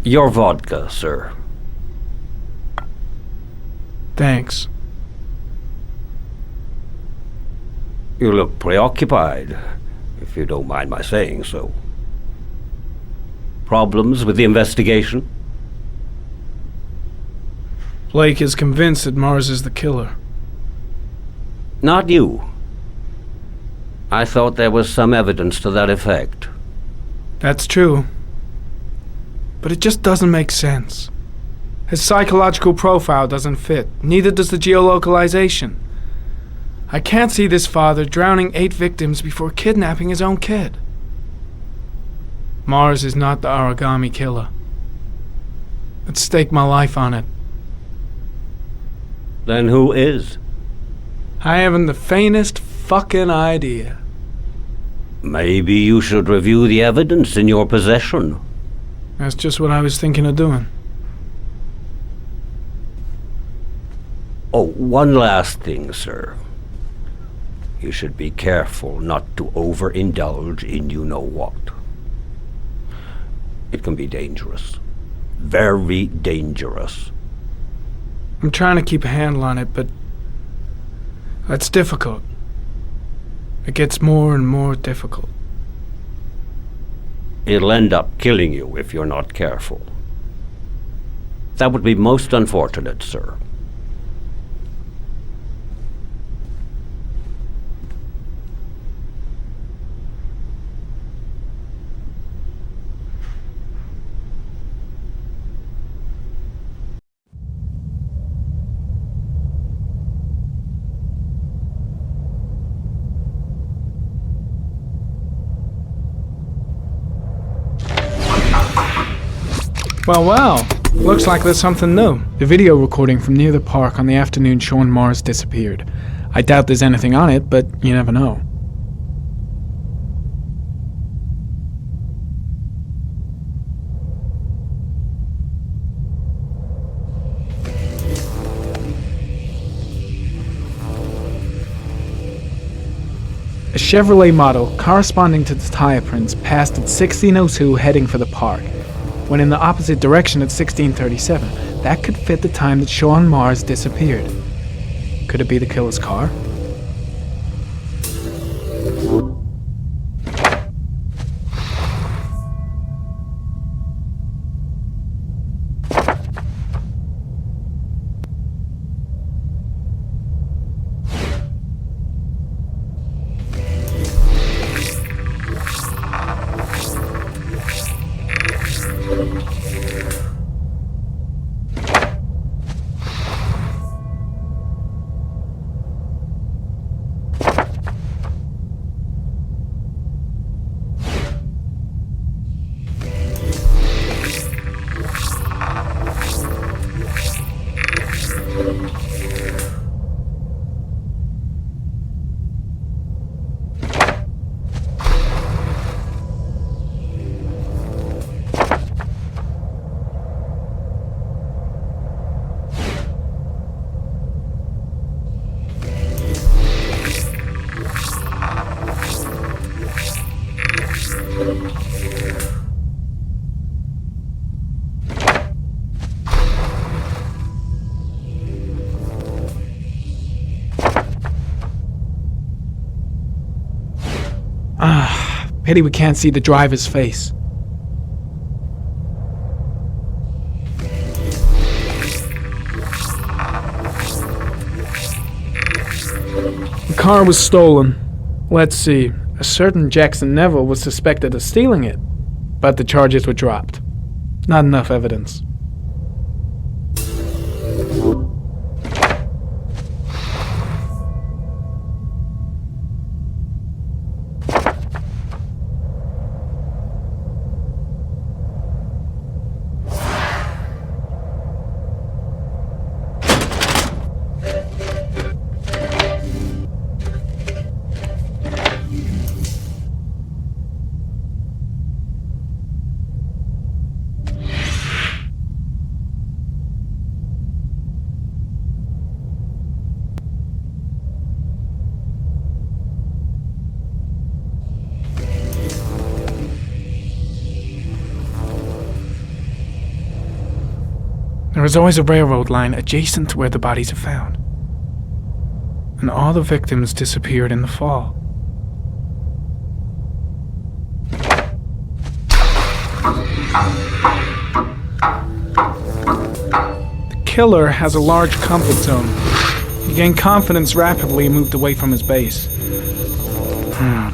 Your vodka, sir. Thanks. You look preoccupied, if you don't mind my saying so. Problems with the investigation? Blake is convinced that Mars is the killer. Not you. I thought there was some evidence to that effect. That's true. But it just doesn't make sense. His psychological profile doesn't fit. Neither does the geolocalization. I can't see this father drowning 8 victims before kidnapping his own kid. Mars is not the origami killer. I'd stake my life on it. Then who is? I haven't the faintest fucking idea. Maybe you should review the evidence in your possession. That's just what I was thinking of doing. Oh, one last thing, sir. You should be careful not to overindulge in you-know-what. It can be dangerous. Very dangerous. I'm trying to keep a handle on it, but that's difficult. It gets more and more difficult. It'll end up killing you if you're not careful. That would be most unfortunate, sir. Well, looks like there's something new. The video recording from near the park on the afternoon showing Mars disappeared. I doubt there's anything on it, but you never know. A Chevrolet model corresponding to the tire prints passed at 1602 heading for the park, when in the opposite direction at 1637. That could fit the time that Sean Mars disappeared. Could it be the killer's car? Pity we can't see the driver's face. The car was stolen. Let's see. A certain Jackson Neville was suspected of stealing it, but the charges were dropped. Not enough evidence. There is always a railroad line adjacent to where the bodies are found. And all the victims disappeared in the fall. The killer has a large comfort zone. He gained confidence rapidly and moved away from his base.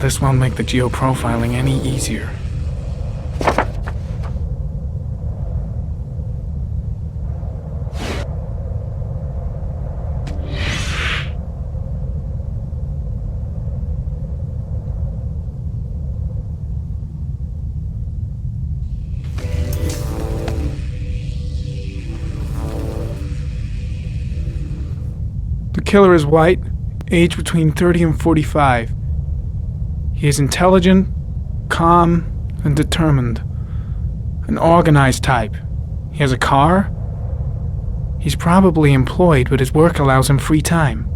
This won't make the geoprofiling any easier. The killer is white, aged between 30 and 45. He is intelligent, calm, and determined. An organized type. He has a car. He's probably employed, but his work allows him free time.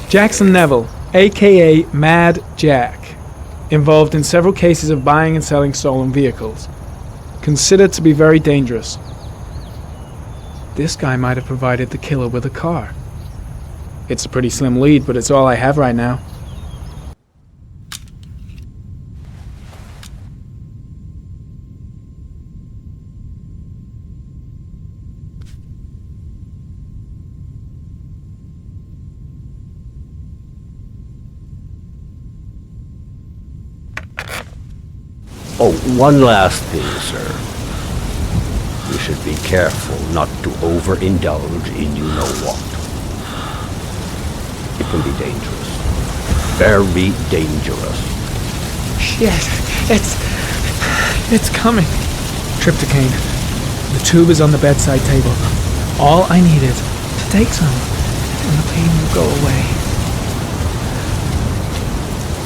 Jackson Neville, aka Mad Jack, involved in several cases of buying and selling stolen vehicles. Considered to be very dangerous. This guy might have provided the killer with a car. It's a pretty slim lead, but it's all I have right now. Oh, one last thing, sir. You should be careful not to overindulge in you-know-what. It can be dangerous. Very dangerous. Shit, it's coming. Trypticane. The tube is on the bedside table. All I need is to take some, and the pain will go away.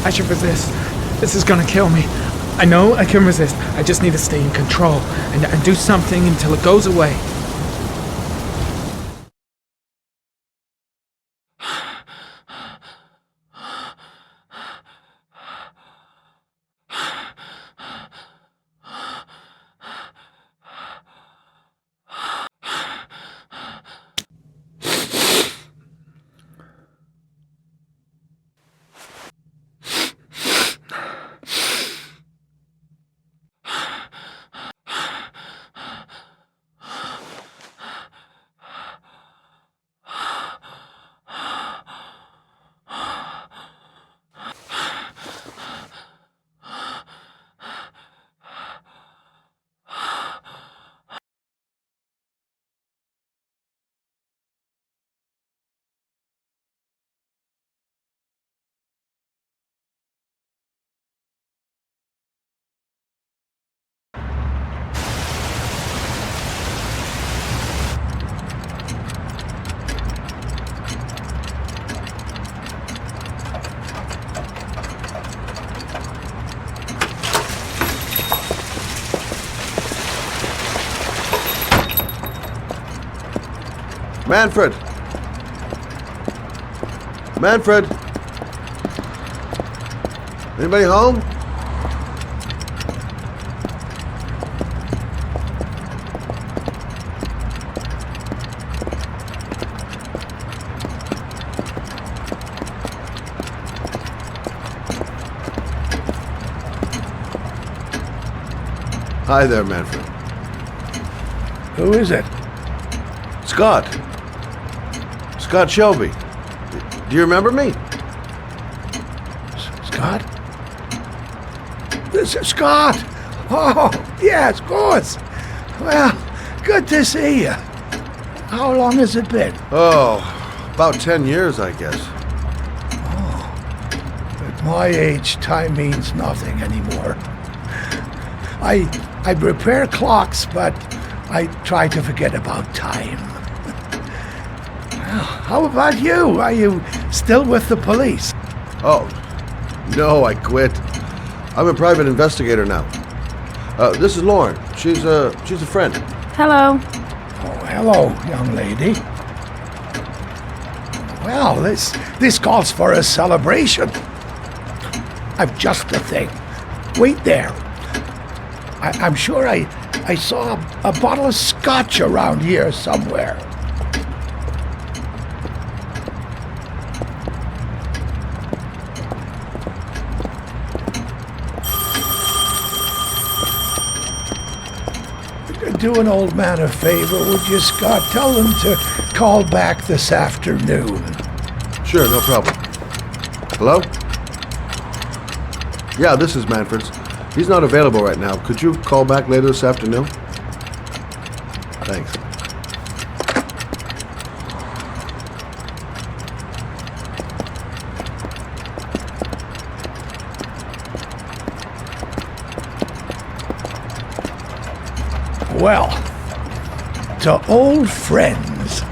I should resist. This is gonna kill me. I know I can resist. I just need to stay in control and do something until it goes away. Manfred! Manfred! Anybody home? Hi there, Manfred. Who is it? Scott. Scott Shelby. Do you remember me? Scott? This is Scott! Oh, yes, of course. Well, good to see you. How long has it been? Oh, about 10 years, I guess. At my age, time means nothing anymore. I repair clocks, but I try to forget about time. Well, how about you? Are you still with the police? Oh, no, I quit. I'm a private investigator now. This is Lauren. She's a friend. Hello. Oh, hello, young lady. Well, this calls for a celebration. I've just the thing. Wait there. I'm sure I saw a bottle of scotch around here somewhere. Do an old man a favor, would you, Scott? Tell them to call back this afternoon. Sure, no problem. Hello? Yeah, this is Manfred's. He's not available right now. Could you call back later this afternoon? Thanks. Well, to old friends.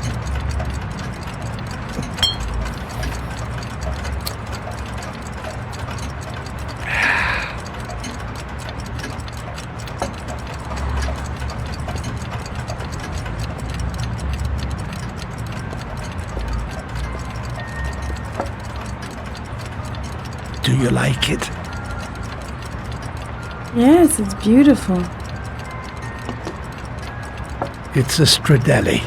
Do you like it? Yes, it's beautiful. It's a Stradelli,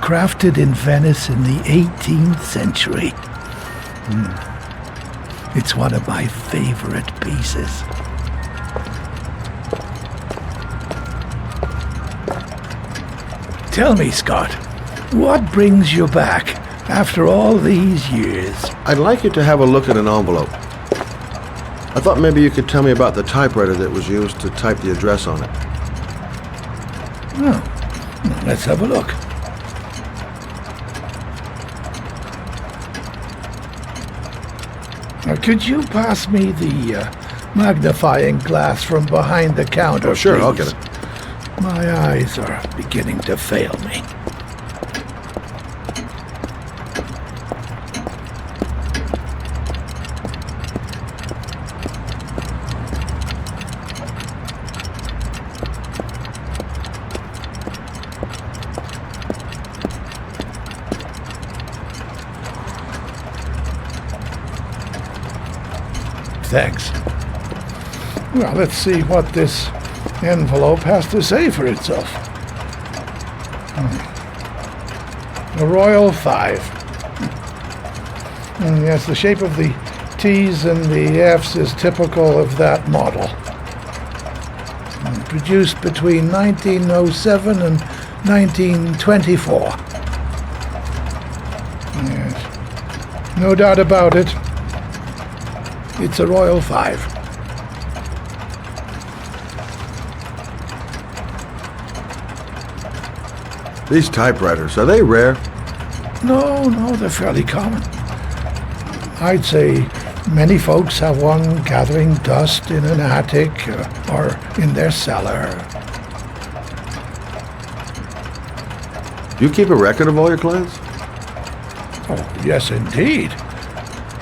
crafted in Venice in the 18th century. It's one of my favorite pieces. Tell me, Scott, what brings you back after all these years? I'd like you to have a look at an envelope. I thought maybe you could tell me about the typewriter that was used to type the address on it. Oh, let's have a look. Now, could you pass me the magnifying glass from behind the counter, Oh, sure, please? I'll get it. My eyes are beginning to fail me. Thanks. Well, let's see what this envelope has to say for itself. A Royal 5. Yes, the shape of the T's and the F's is typical of that model. Produced between 1907 and 1924. Yes, no doubt about it. It's a Royal 5. These typewriters, are they rare? No, they're fairly common. I'd say many folks have one gathering dust in an attic or in their cellar. Do you keep a record of all your clients? Oh, yes, indeed.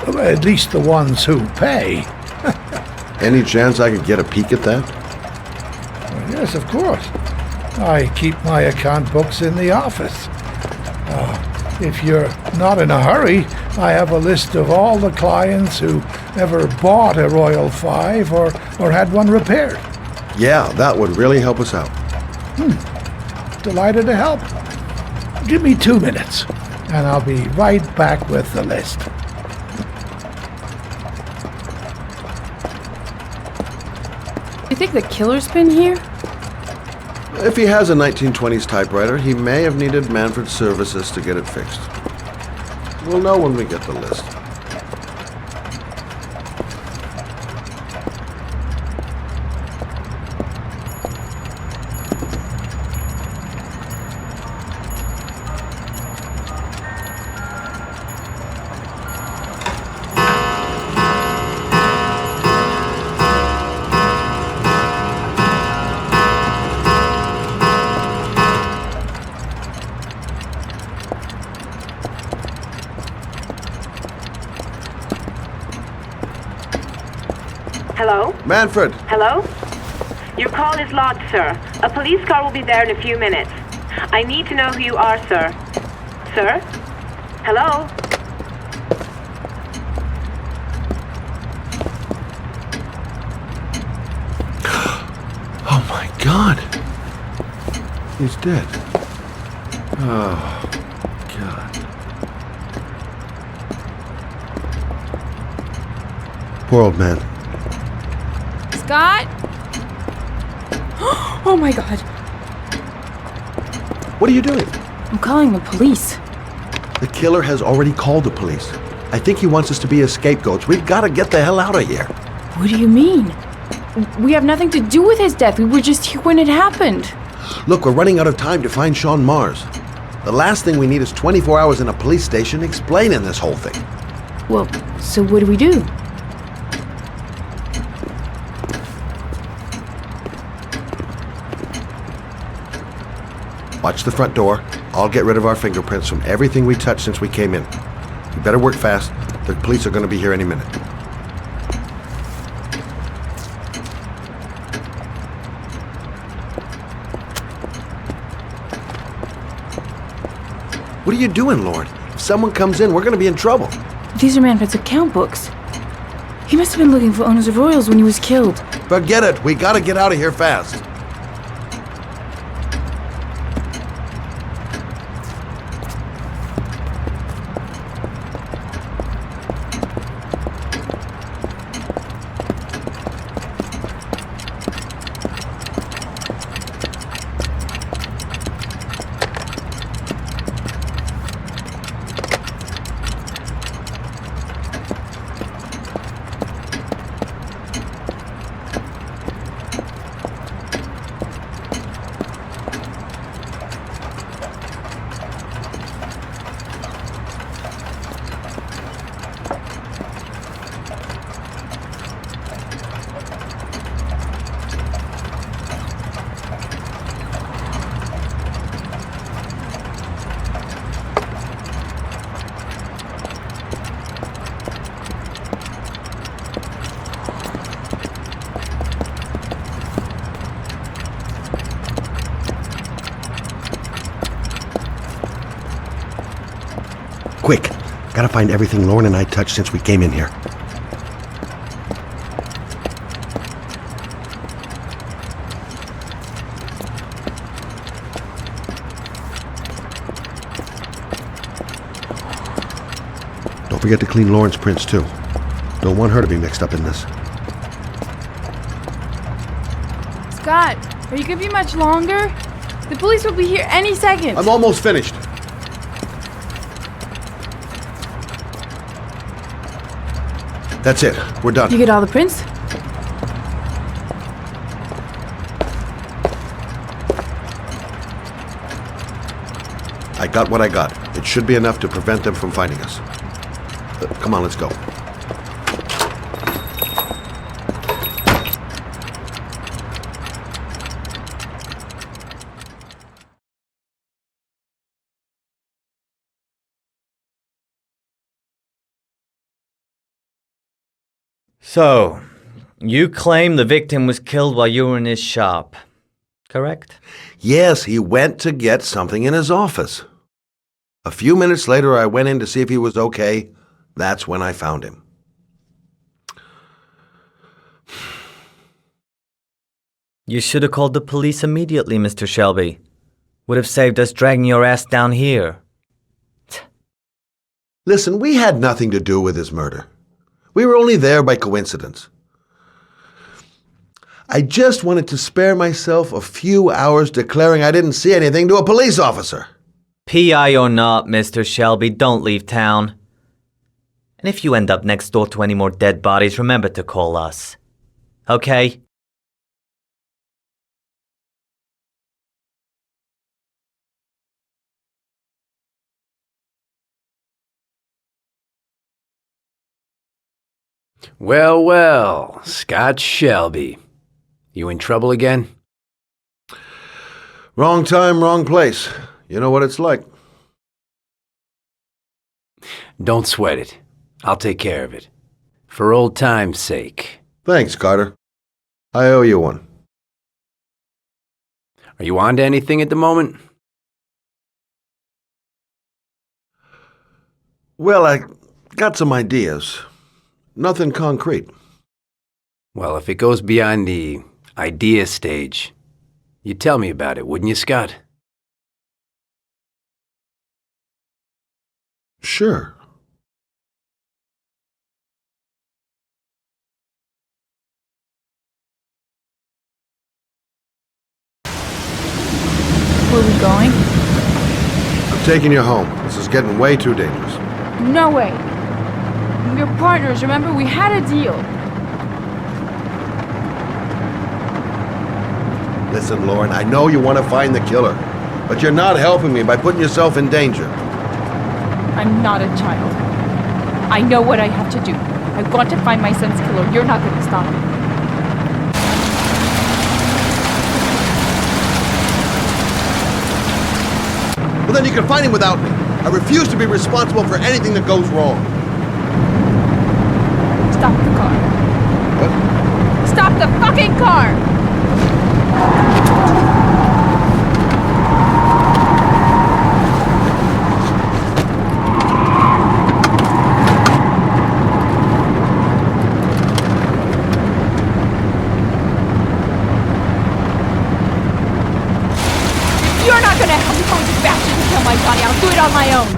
At least the ones who pay. Any chance I could get a peek at that? Yes, of course. I keep my account books in the office. If you're not in a hurry, I have a list of all the clients who ever bought a Royal 5 or had one repaired. Yeah, that would really help us out. Delighted to help. Give me 2 minutes, and I'll be right back with the list. You think the killer's been here? If he has a 1920s typewriter, he may have needed Manfred's services to get it fixed. We'll know when we get the list. Hello? Manfred! Hello? Your call is logged, sir. A police car will be there in a few minutes. I need to know who you are, sir. Sir? Hello? Oh my God! He's dead. Oh, God. Poor old man. Scott? Oh my god. What are you doing? I'm calling the police. The killer has already called the police. I think he wants us to be his scapegoats. We've got to get the hell out of here. What do you mean? We have nothing to do with his death. We were just here when it happened. Look, we're running out of time to find Sean Mars. The last thing we need is 24 hours in a police station explaining this whole thing. Well, so what do we do? Watch the front door. I'll get rid of our fingerprints from everything we touched since we came in. You better work fast. The police are going to be here any minute. What are you doing, Lord? If someone comes in, we're going to be in trouble. These are Manfred's account books. He must have been looking for owners of royals when he was killed. Forget it. We got to get out of here fast. Quick. Gotta find everything Lauren and I touched since we came in here. Don't forget to clean Lauren's prints, too. Don't want her to be mixed up in this. Scott, are you gonna be much longer? The police will be here any second. I'm almost finished. That's it. We're done. You get all the prints? I got what I got. It should be enough to prevent them from finding us. Come on, let's go. So, you claim the victim was killed while you were in his shop, correct? Yes, he went to get something in his office. A few minutes later, I went in to see if he was okay. That's when I found him. You should have called the police immediately, Mr. Shelby. Would have saved us dragging your ass down here. Listen, we had nothing to do with his murder. We were only there by coincidence. I just wanted to spare myself a few hours declaring I didn't see anything to a police officer. PI or not, Mr. Shelby, don't leave town. And if you end up next door to any more dead bodies, remember to call us. Okay? Well, well, Scott Shelby. You in trouble again? Wrong time, wrong place. You know what it's like. Don't sweat it. I'll take care of it. For old time's sake. Thanks, Carter. I owe you one. Are you on to anything at the moment? Well, I got some ideas. Nothing concrete. Well, if it goes beyond the idea stage, you'd tell me about it, wouldn't you, Scott? Sure. Where are we going? I'm taking you home. This is getting way too dangerous. No way. We're partners, remember? We had a deal. Listen, Lauren, I know you want to find the killer, but you're not helping me by putting yourself in danger. I'm not a child. I know what I have to do. I want to find my son's killer. You're not going to stop me. Well, then you can find him without me. I refuse to be responsible for anything that goes wrong. Stop the car. What? Stop the fucking car! You're not gonna help me find this bastard to kill my Johnny. I'll do it on my own.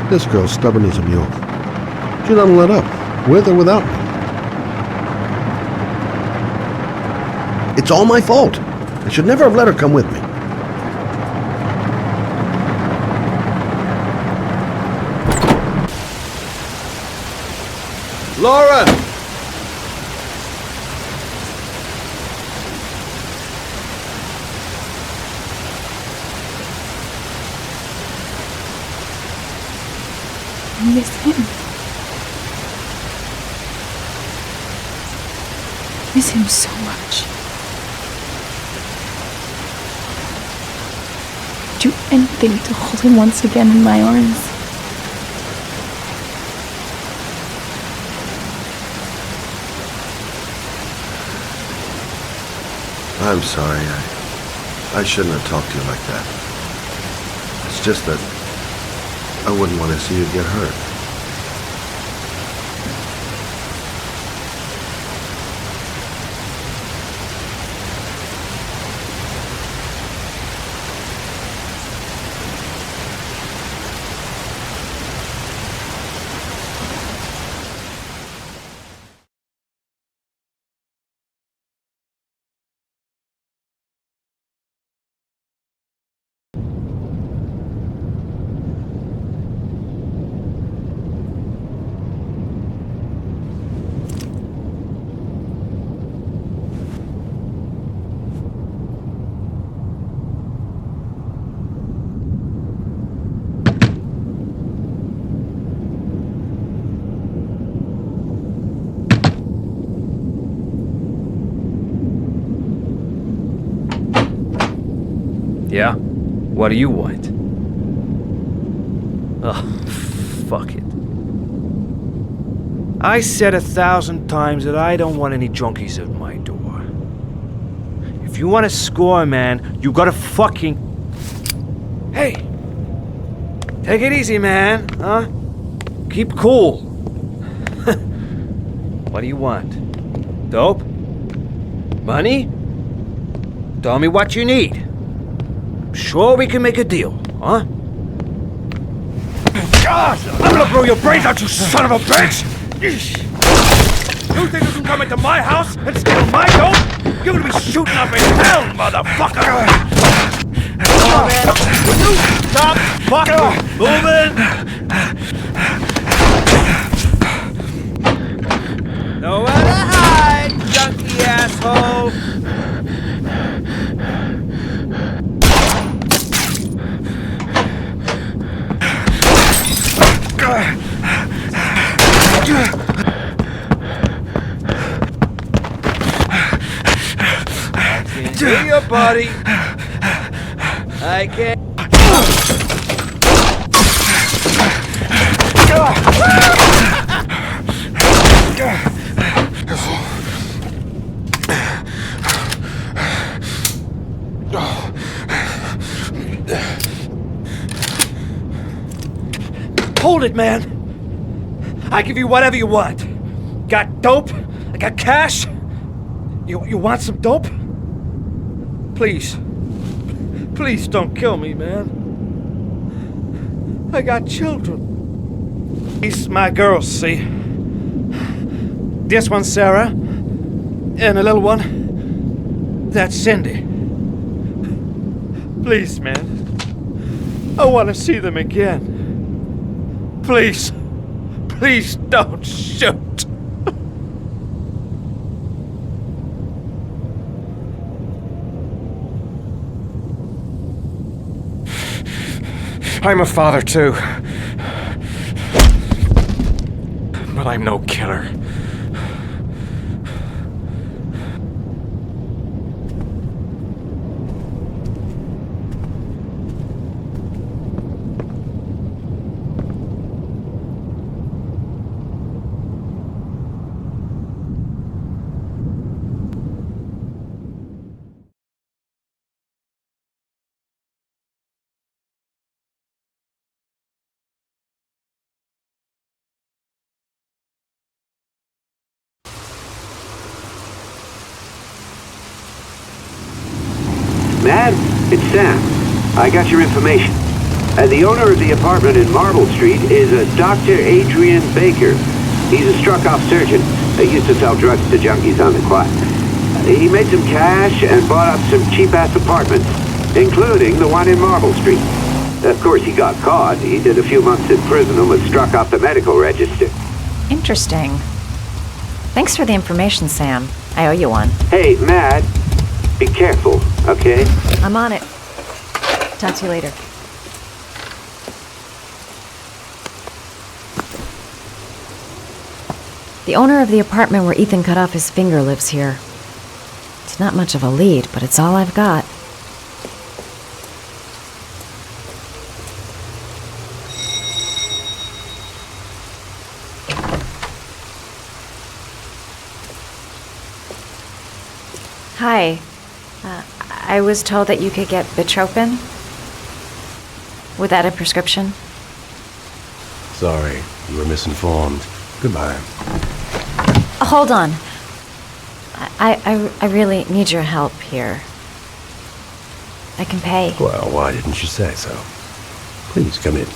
This girl's stubborn as a mule. She doesn't let up, with or without me. It's all my fault. I should never have let her come with me. Lauren! I miss him. Miss him so much. Do anything to hold him once again in my arms. I'm sorry. I shouldn't have talked to you like that. It's just that I wouldn't want to see you get hurt. Yeah? What do you want? Ugh, fuck it. I said 1,000 times that I don't want any junkies at my door. If you want to score, man, you gotta fucking... Hey! Take it easy, man, huh? Keep cool. What do you want? Dope? Money? Tell me what you need. Sure we can make a deal, huh? God, I'm gonna blow your brains out, you son of a bitch! You think you can come into my house and steal my dope? You're gonna be shooting up in hell, motherfucker! Come on, man. Will you stop fucking moving? Nowhere to hide, junkie asshole! I can see your body. I can't. Hold it, man. I give you whatever you want. Got dope? I got cash? You want some dope? Please. Please don't kill me, man. I got children. These my girls, see? This one's Sarah. And a little one. That's Cindy. Please, man. I want to see them again. Please. Please don't shoot. I'm a father too. But I'm no killer. Matt, it's Sam. I got your information. The owner of the apartment in Marble Street is a Dr. Adrian Baker. He's a struck-off surgeon. He used to sell drugs to junkies on the quiet. He made some cash and bought up some cheap-ass apartments, including the one in Marble Street. Of course, he got caught. He did a few months in prison and was struck off the medical register. Interesting. Thanks for the information, Sam. I owe you one. Hey, Matt, be careful, okay? I'm on it. Talk to you later. The owner of the apartment where Ethan cut off his finger lives here. It's not much of a lead, but it's all I've got. Hi. I was told that you could get Bitropin without a prescription. Sorry, you were misinformed. Goodbye. Hold on. I really need your help here. I can pay. Well, why didn't you say so? Please come in.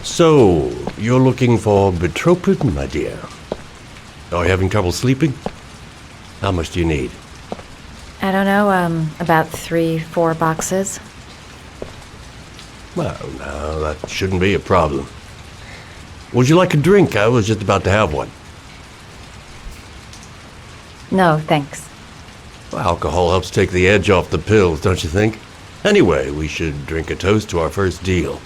So, you're looking for Bitropin, my dear? Are you having trouble sleeping? How much do you need? I don't know, about 3-4 boxes. Well, no, that shouldn't be a problem. Would you like a drink? I was just about to have one. No, thanks. Well, alcohol helps take the edge off the pills, don't you think? Anyway, we should drink a toast to our first deal.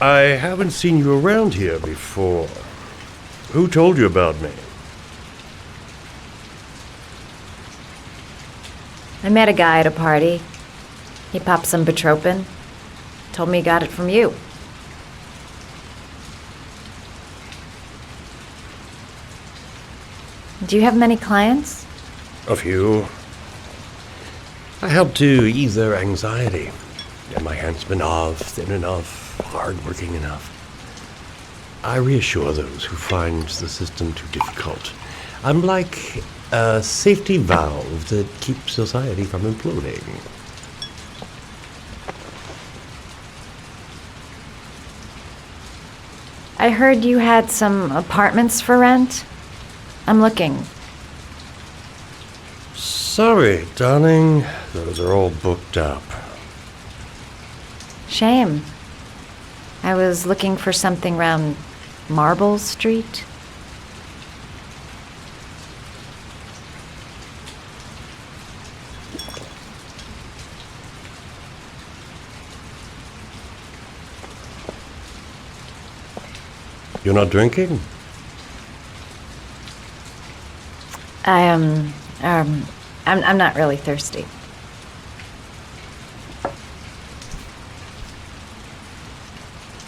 I haven't seen you around here before. Who told you about me? I met a guy at a party. He popped some Betropin. Told me he got it from you. Do you have many clients? A few. I help to ease their anxiety. Get my handsmen off, thin enough, hard-working enough. I reassure those who find the system too difficult. I'm like a safety valve that keeps society from imploding. I heard you had some apartments for rent. I'm looking. Sorry, darling. Those are all booked up. Shame. I was looking for something around Marble Street. You're not drinking? I'm not really thirsty.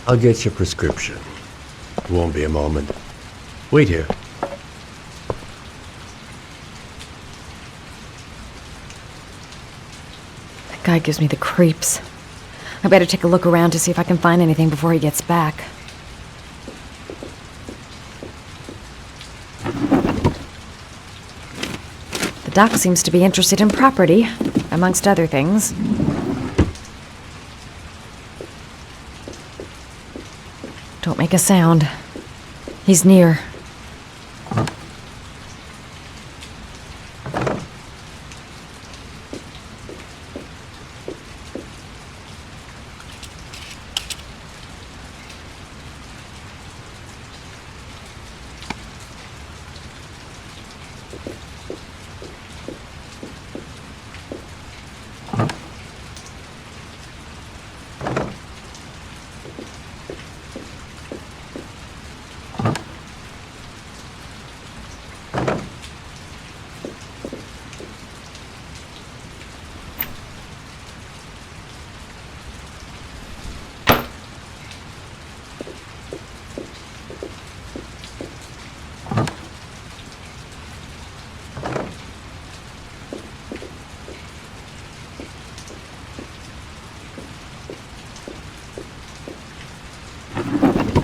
I'll get your prescription. It won't be a moment. Wait here. That guy gives me the creeps. I better take a look around to see if I can find anything before he gets back. The doc seems to be interested in property, amongst other things. Don't make a sound. He's near.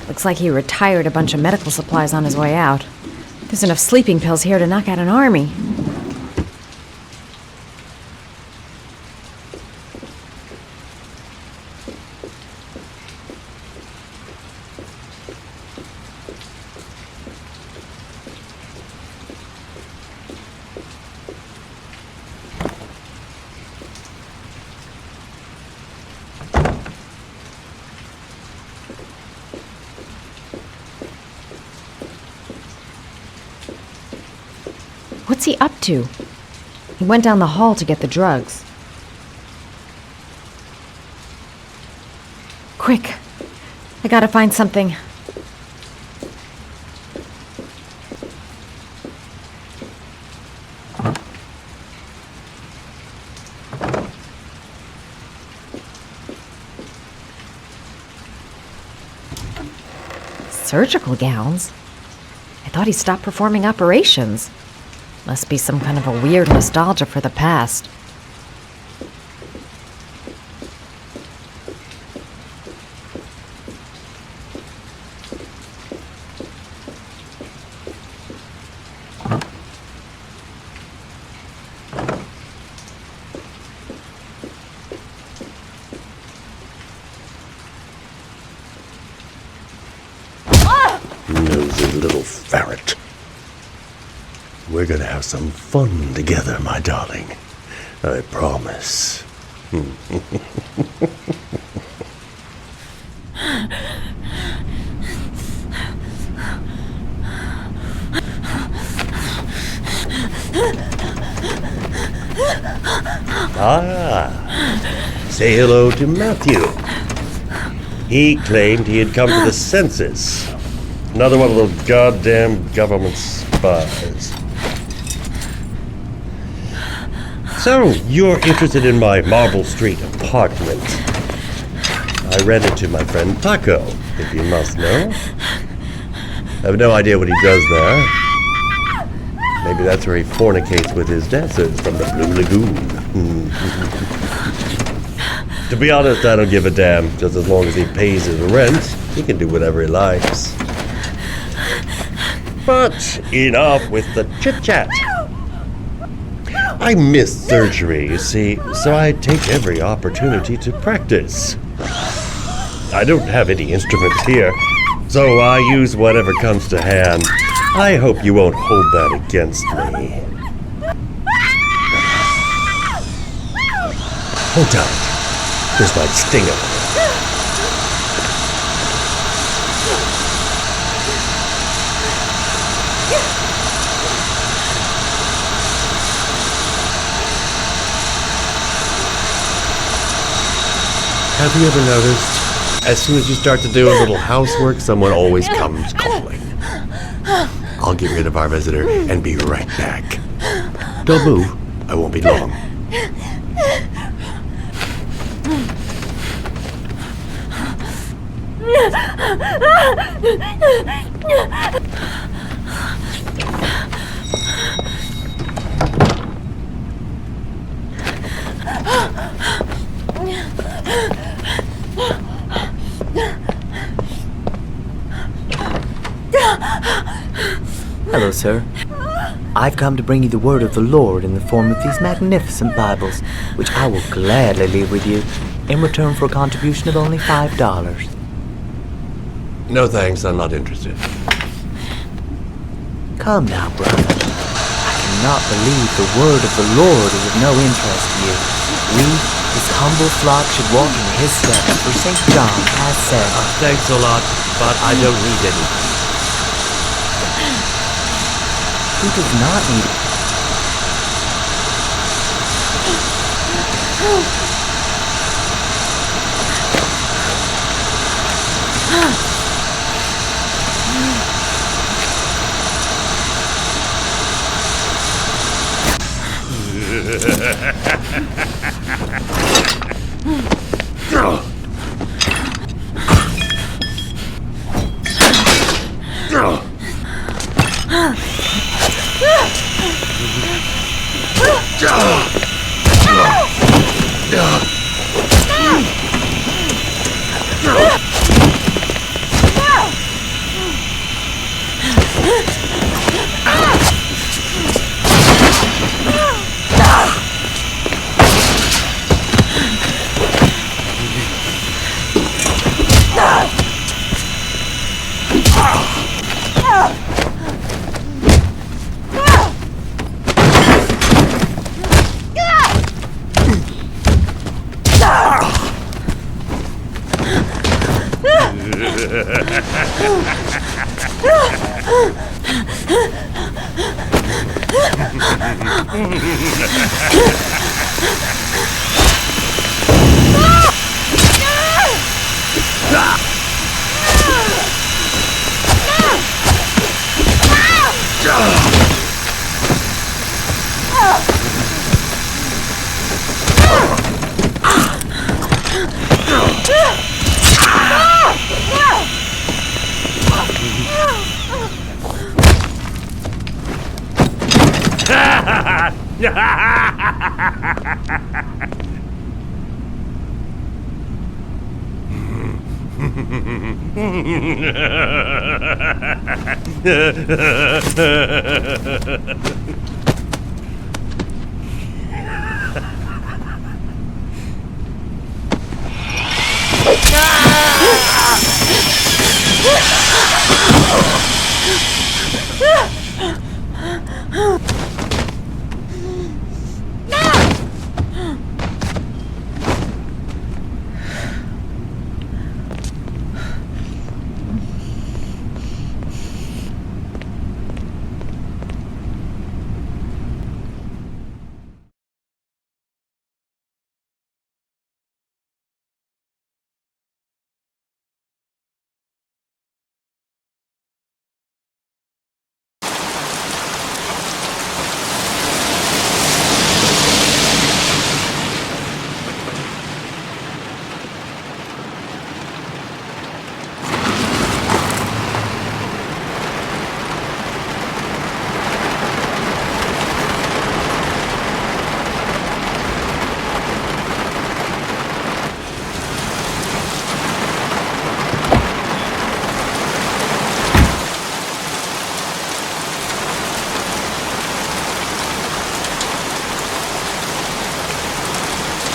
Looks like he retired a bunch of medical supplies on his way out. There's enough sleeping pills here to knock out an army. What's he up to? He went down the hall to get the drugs. Quick! I gotta find something. Surgical gowns? I thought he stopped performing operations. Must be some kind of a weird nostalgia for the past. Nosy little ferret. We're gonna have some fun together, my darling. I promise. Say hello to Matthew. He claimed he had come to the census. Another one of those goddamn government spies. So, you're interested in my Marble Street apartment. I rent it to my friend Paco, if you must know. I have no idea what he does there. Maybe that's where he fornicates with his dancers from the Blue Lagoon. To be honest, I don't give a damn. Just as long as he pays his rent, he can do whatever he likes. But enough with the chit-chat. I missed surgery, you see, so I take every opportunity to practice. I don't have any instruments here, so I use whatever comes to hand. I hope you won't hold that against me. Hold tight. This might sting him. Have you ever noticed, as soon as you start to do a little housework, someone always comes calling? I'll get rid of our visitor and be right back. Don't move. I won't be long. Hello, sir. I've come to bring you the word of the Lord in the form of these magnificent Bibles, which I will gladly leave with you in return for a contribution of only $5. No thanks, I'm not interested. Come now, brother. I cannot believe the word of the Lord is of no interest to you. We, his humble flock, should walk in his steps, for St. John has said. Thanks a lot, but I don't need any. Who does not need it?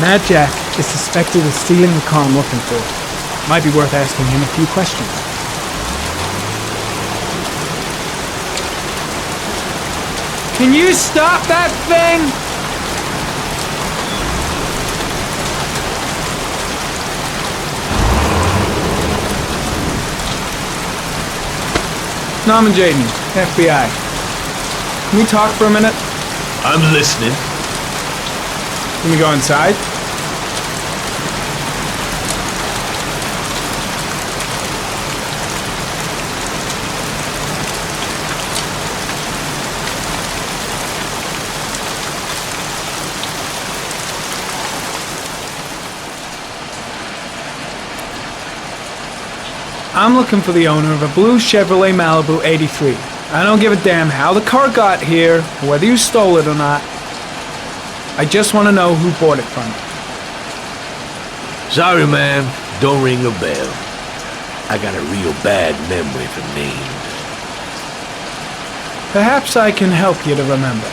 Mad Jack is suspected of stealing the car I'm looking for. Might be worth asking him a few questions. Can you stop that thing? Norman Jaden, FBI. Can we talk for a minute? I'm listening. Can we go inside? I'm looking for the owner of a blue Chevrolet Malibu 83. I don't give a damn how the car got here, or whether you stole it or not. I just want to know who bought it from you. Sorry, man. Don't ring a bell. I got a real bad memory for names. Perhaps I can help you to remember.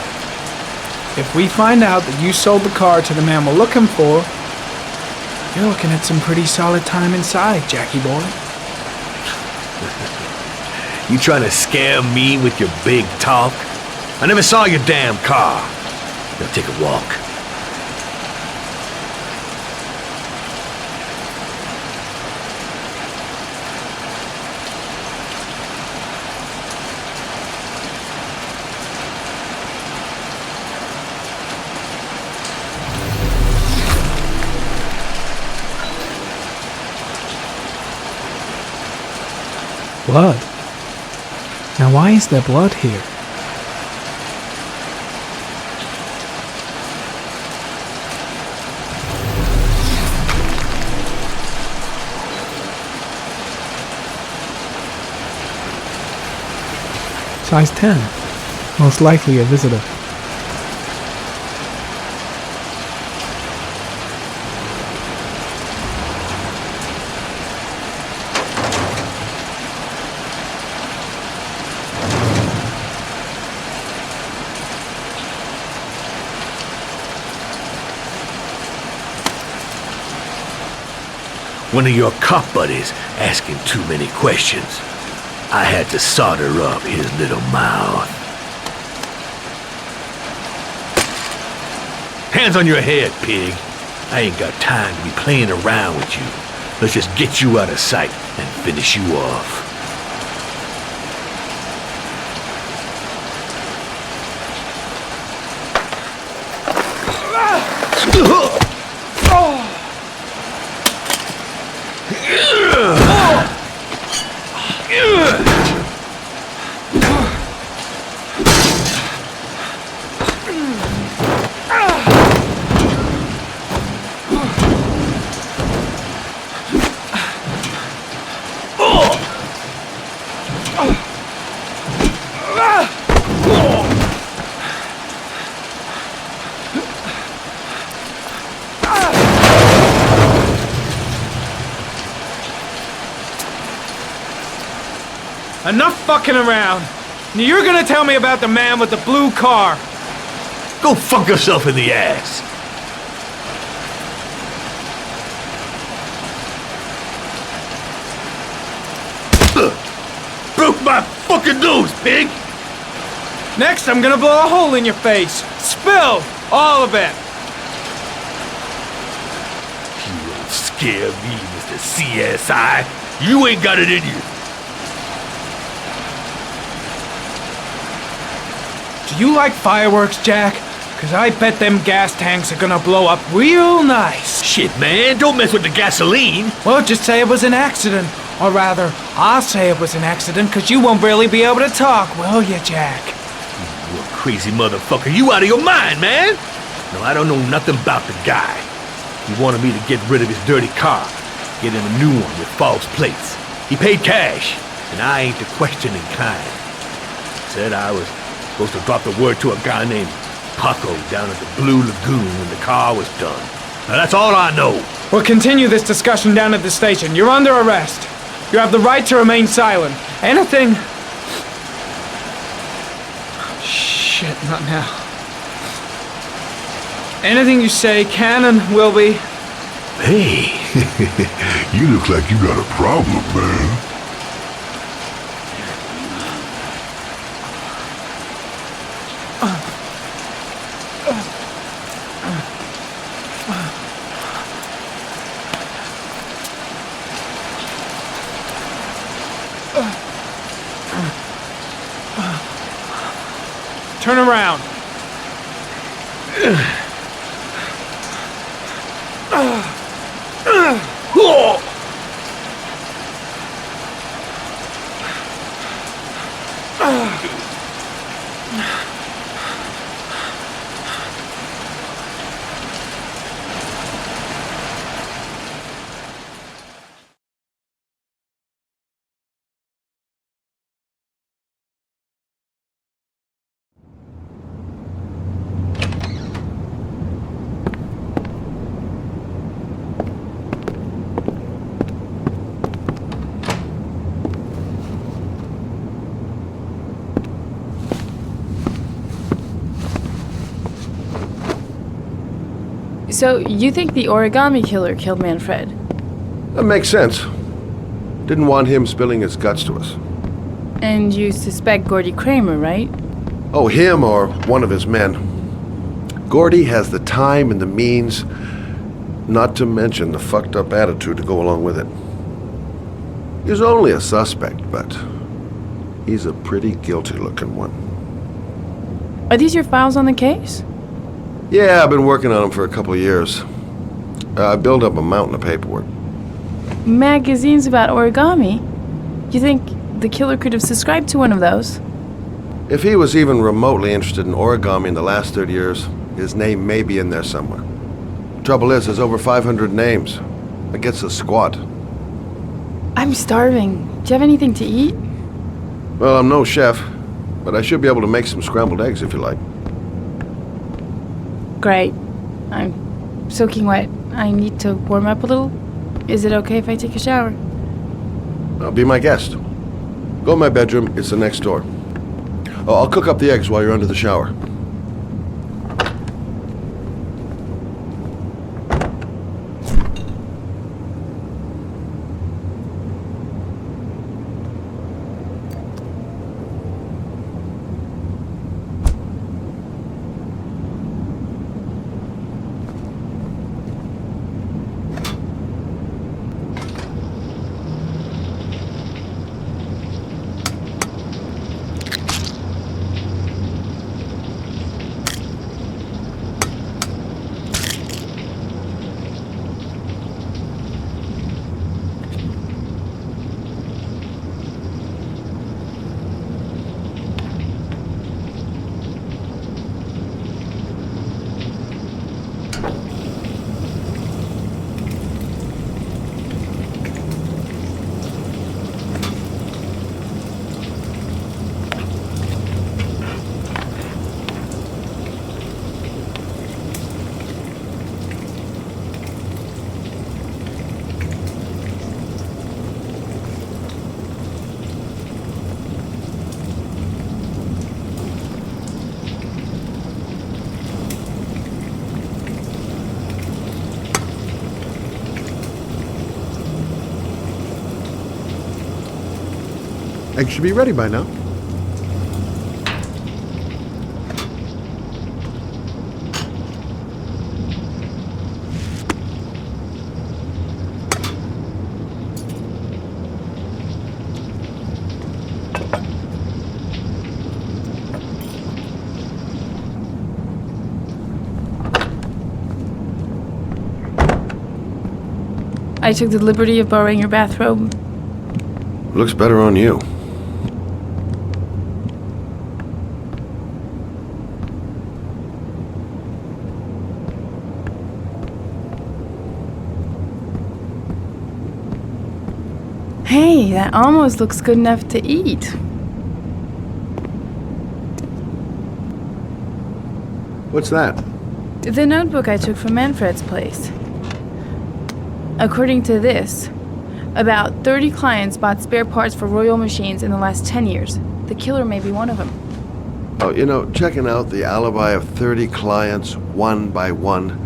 If we find out that you sold the car to the man we're looking for, you're looking at some pretty solid time inside, Jackie boy. You trying to scare me with your big talk? I never saw your damn car. Now take a walk. Blood. Now why is there blood here? Size 10. Most likely a visitor. One of your cop buddies asking too many questions. I had to solder up his little mouth. Hands on your head, pig. I ain't got time to be playing around with you. Let's just get you out of sight and finish you off. Enough fucking around! You're gonna tell me about the man with the blue car! Go fuck yourself in the ass! Broke my fucking nose, pig! Next, I'm gonna blow a hole in your face! Spill! All of it! You won't scare me, Mr. CSI! You ain't got it in you! Do you like fireworks, Jack? Cause I bet them gas tanks are gonna blow up real nice. Shit, man, don't mess with the gasoline. Well, just say it was an accident. Or rather, I'll say it was an accident cause you won't really be able to talk, will you, Jack? You crazy motherfucker. You out of your mind, man. No, I don't know nothing about the guy. He wanted me to get rid of his dirty car, get him a new one with false plates. He paid cash, and I ain't the questioning kind. Said I was supposed to drop the word to a guy named Paco down at the Blue Lagoon when the car was done. Now that's all I know. We'll continue this discussion down at the station. You're under arrest. You have the right to remain silent. Anything... Shit, not now. Anything you say can and will be. Hey, you look like you got a problem, man. Turn around. So, you think the origami killer killed Manfred? That makes sense. Didn't want him spilling his guts to us. And you suspect Gordy Kramer, right? Oh, him or one of his men. Gordy has the time and the means, not to mention the fucked up attitude to go along with it. He's only a suspect, but he's a pretty guilty looking one. Are these your files on the case? Yeah, I've been working on him for a couple of years. I built up a mountain of paperwork. Magazines about origami? You think the killer could have subscribed to one of those? If he was even remotely interested in origami in the last 30 years, his name may be in there somewhere. Trouble is, there's over 500 names. That gets us squat. I'm starving. Do you have anything to eat? Well, I'm no chef, but I should be able to make some scrambled eggs if you like. Great. I'm soaking wet. I need to warm up a little. Is it okay if I take a shower? Be my guest. Go in my bedroom, it's the next door. Oh, I'll cook up the eggs while you're under the shower. Eggs should be ready by now. I took the liberty of borrowing your bathrobe. Looks better on you. Hey, that almost looks good enough to eat. What's that? The notebook I took from Manfred's place. According to this, about 30 clients bought spare parts for Royal machines in the last 10 years. The killer may be one of them. Oh, you know, checking out the alibi of 30 clients one by one,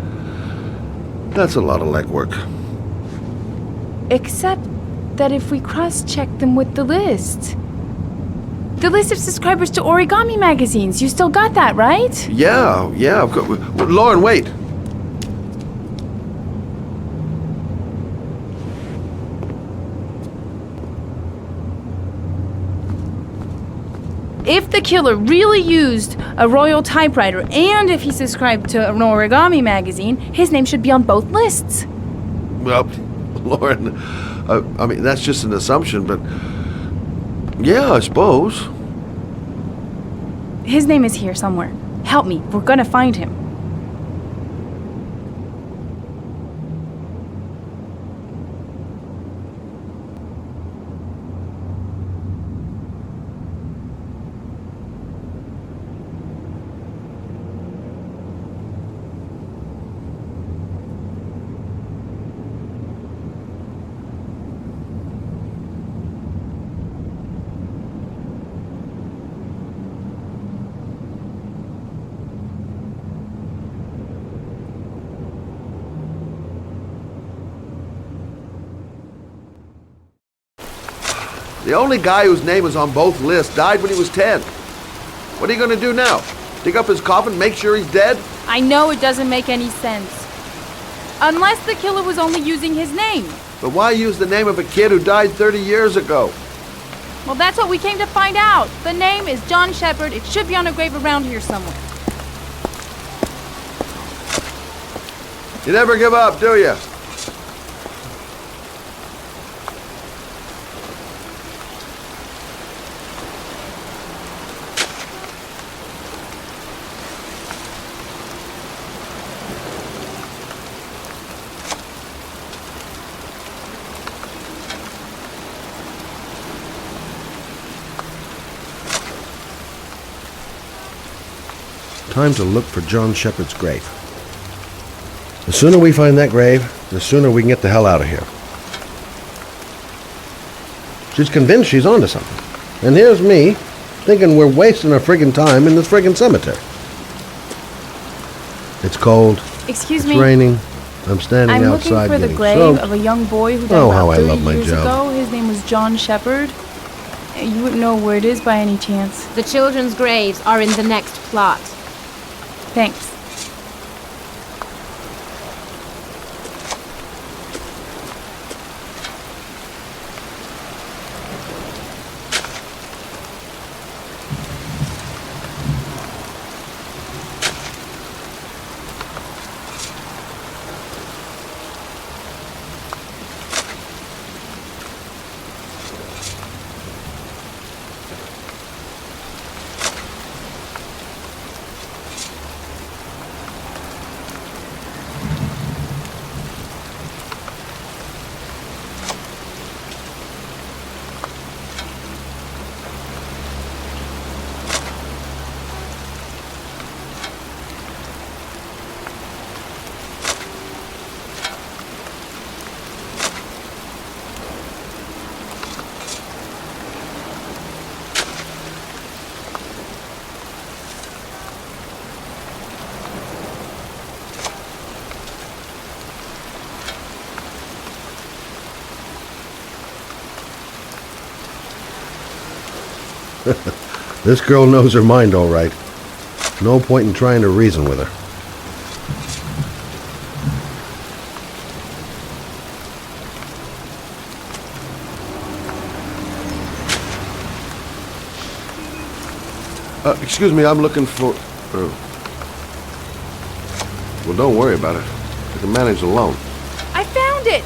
that's a lot of legwork. Except that if we cross-check them with the list of subscribers to Origami magazines, you still got that, right? Yeah, of course. Lauren, wait. If the killer really used a royal typewriter and if he subscribed to an Origami magazine, his name should be on both lists. Well, Lauren, I mean, that's just an assumption, but yeah, I suppose. His name is here somewhere. Help me, we're gonna find him. The only guy whose name is on both lists died when he was 10. What are you gonna do now? Dig up his coffin, make sure he's dead? I know it doesn't make any sense. Unless the killer was only using his name. But why use the name of a kid who died 30 years ago? Well, that's what we came to find out. The name is John Shepard. It should be on a grave around here somewhere. You never give up, do you? Time to look for John Shepard's grave. The sooner we find that grave, the sooner we can get the hell out of here. She's convinced she's onto something. And here's me, thinking we're wasting our friggin' time in this friggin' cemetery. It's cold. Excuse it's me. raining. I'm standing I'm outside looking for the getting grave soaked. of a young boy who died Oh, about how I 30 love my years job. ago. His name was John Shepard. You wouldn't know where it is by any chance. The children's graves are in the next plot. Thanks. This girl knows her mind all right. No point in trying to reason with her. Excuse me, I'm looking for... Well, don't worry about it. I can manage alone. I found it!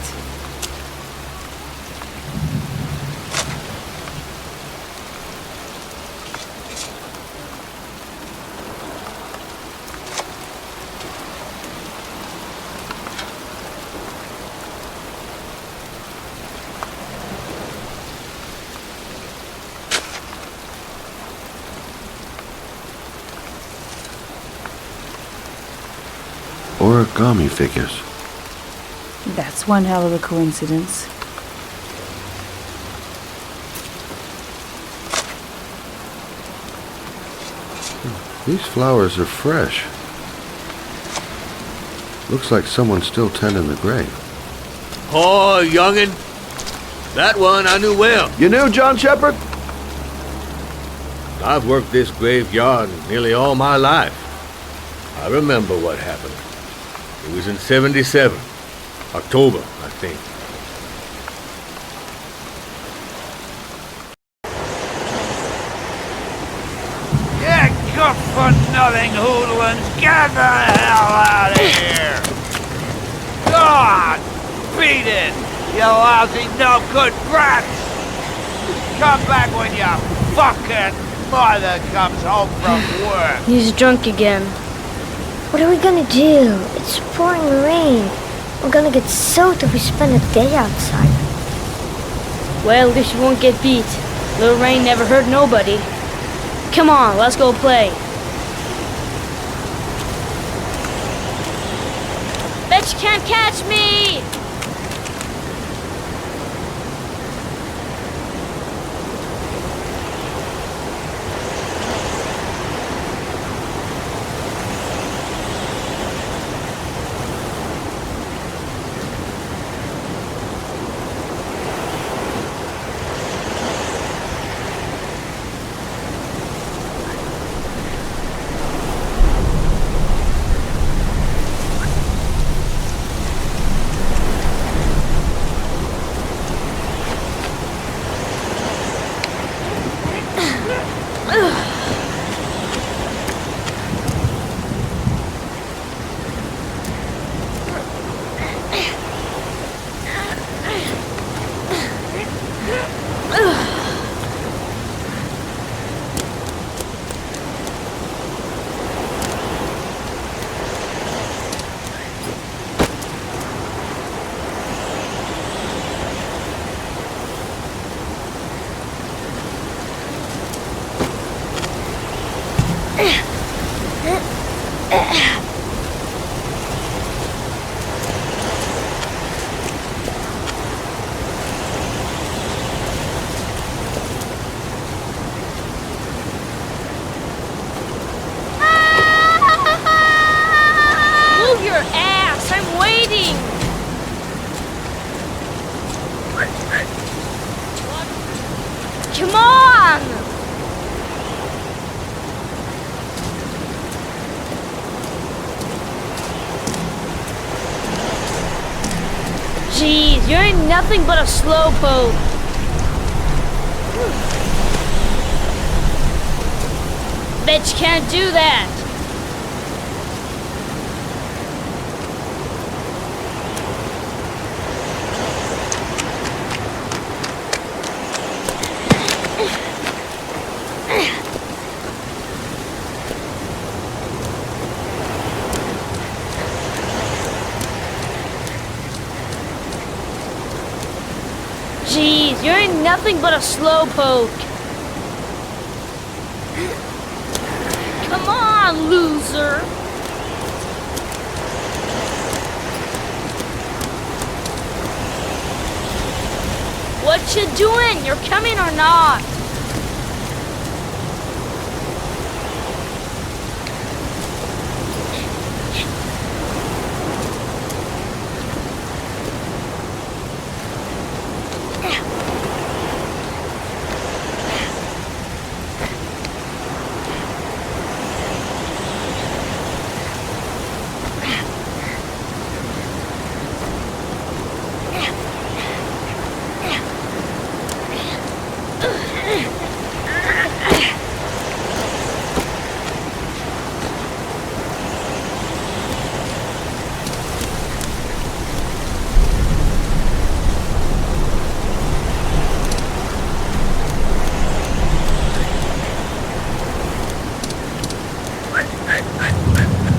Origami figures. That's one hell of a coincidence. These flowers are fresh. Looks like someone's still tending the grave. Oh, youngin'. That one I knew well. You knew John Shepherd? I've worked this graveyard nearly all my life. I remember what happened. It was in 77. October, I think. Yeah, good-for-nothing hoodlums, get the hell out of here! God, beat it, you lousy no-good brats! Come back when your fucking mother comes home from work. He's drunk again. What are we gonna do? It's pouring rain. We're gonna get soaked if we spend a day outside. Well, at least you won't get beat. Little rain never hurt nobody. Come on, let's go play. Bet you can't catch me! Move your ass! I'm waiting! Come on! Jeez, you ain't nothing but a slowpoke. Bet you can't do that. Jeez, you ain't nothing but a slowpoke. Come on, loser. What you doing? You're coming or not?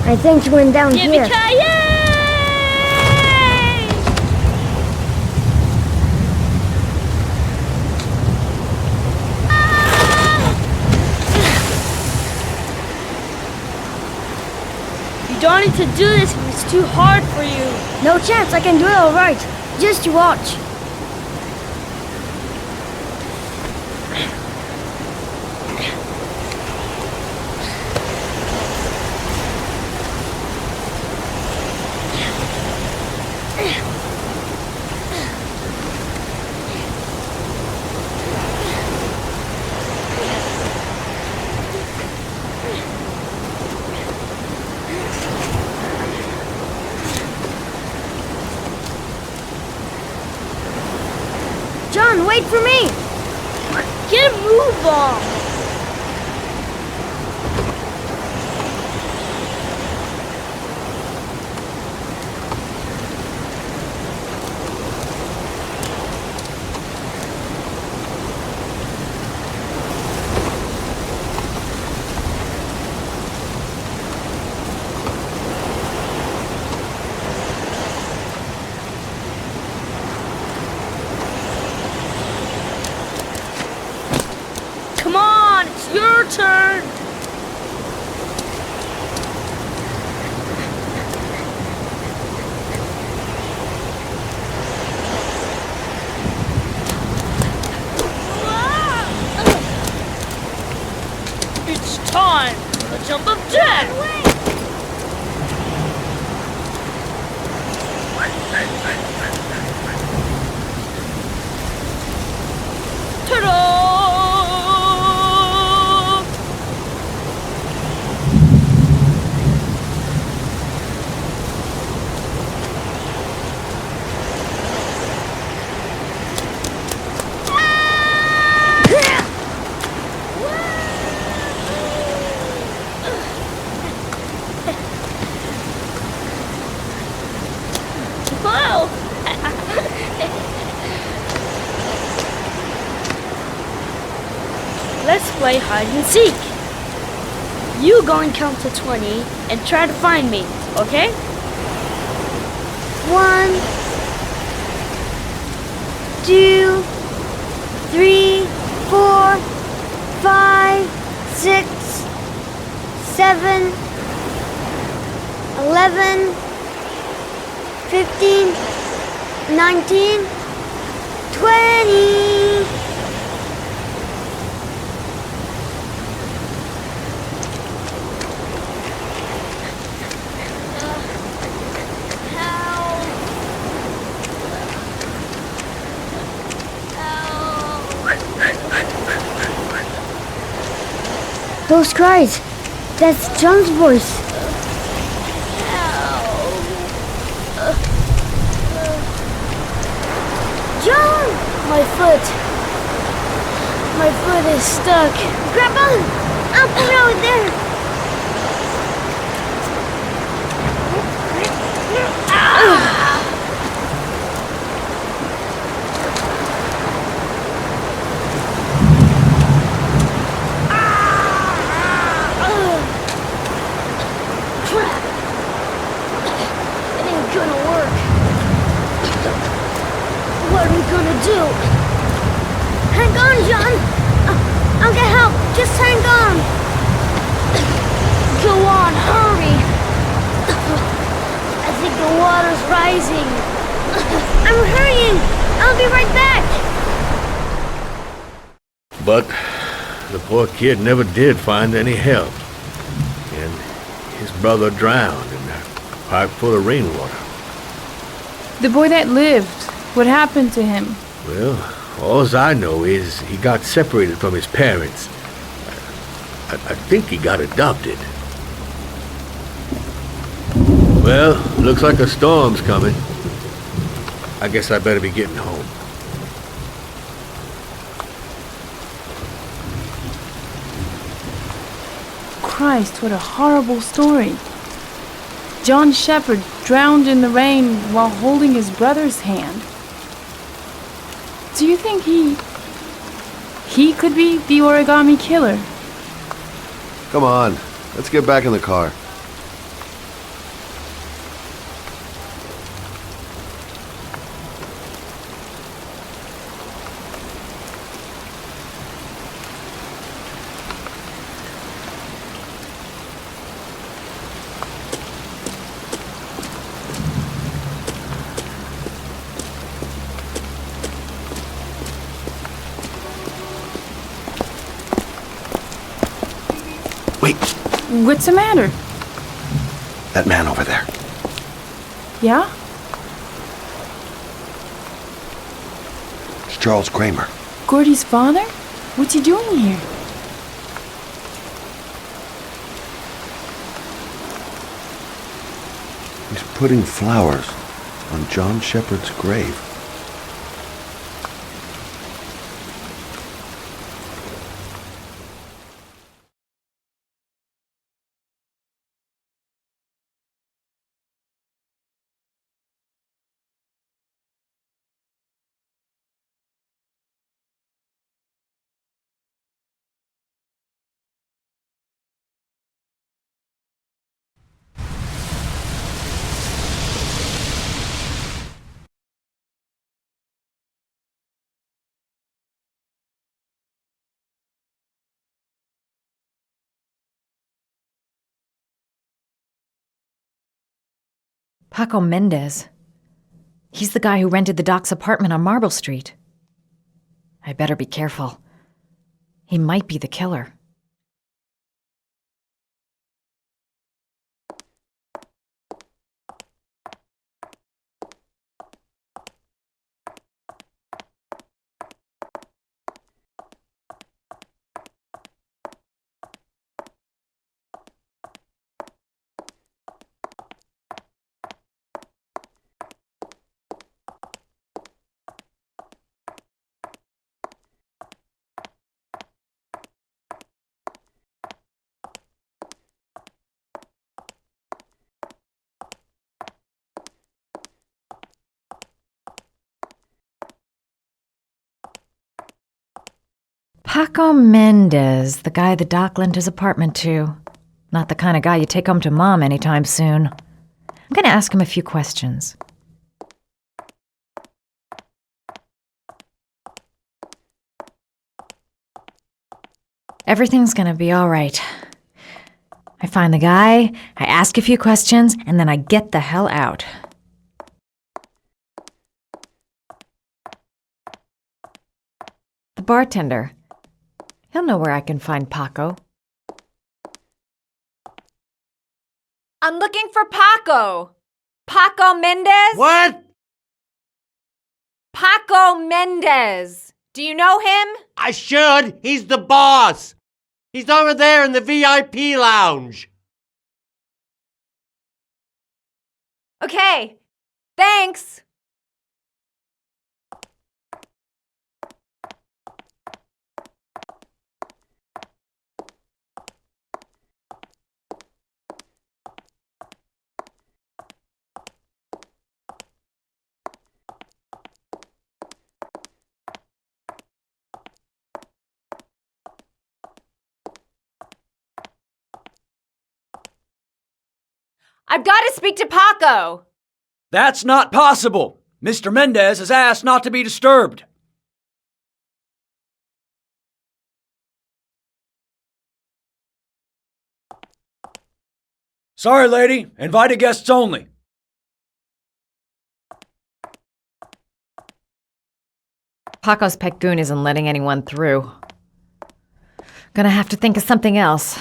I think you went down here. Yippee-ki-yay! You don't need to do this if it's too hard for you. No chance, I can do it all right. Just you watch. play hide and seek. You go and count to 20 and try to find me, okay? 1, 2, 3, 4, 5, 6, 7, 11, 15, 19, 20. Those cries, that's John's voice. John! My foot is stuck. Grab on! I'll put it over there. Crap! It ain't gonna work. What are we gonna do? Hang on, John. I'll get help. Just hang on. Go on, hurry! I think the water's rising. I'm hurrying. I'll be right back. But the poor kid never did find any help. And his brother drowned in a pipe full of rainwater. The boy that lived, what happened to him? Well, all I know is he got separated from his parents. I think he got adopted. Well, looks like a storm's coming. I guess I better be getting home. Christ, what a horrible story. John Shepherd drowned in the rain while holding his brother's hand. Do you think he could be the origami killer? Come on, let's get back in the car. Wait, What's the matter? that man over there. Yeah? It's Charles Kramer. Gordy's father? What's he doing here? He's putting flowers on John Shepherd's grave. Paco Mendez. He's the guy who rented the Doc's apartment on Marble Street. I better be careful. He might be the killer. Paco Mendez, the guy the doc lent his apartment to. Not the kind of guy you take home to Mom anytime soon. I'm gonna ask him a few questions. Everything's gonna be all right. I find the guy, I ask a few questions, and then I get the hell out. The bartender. He'll know where I can find Paco. I'm looking for Paco! Paco Mendez? What? Paco Mendez! Do you know him? I should. He's the boss. He's over there in the VIP lounge. Okay, thanks! I've got to speak to Paco! That's not possible. Mr. Mendez has asked not to be disturbed. Sorry, lady. Invited guests only. Paco's pet goon isn't letting anyone through. Gonna have to think of something else.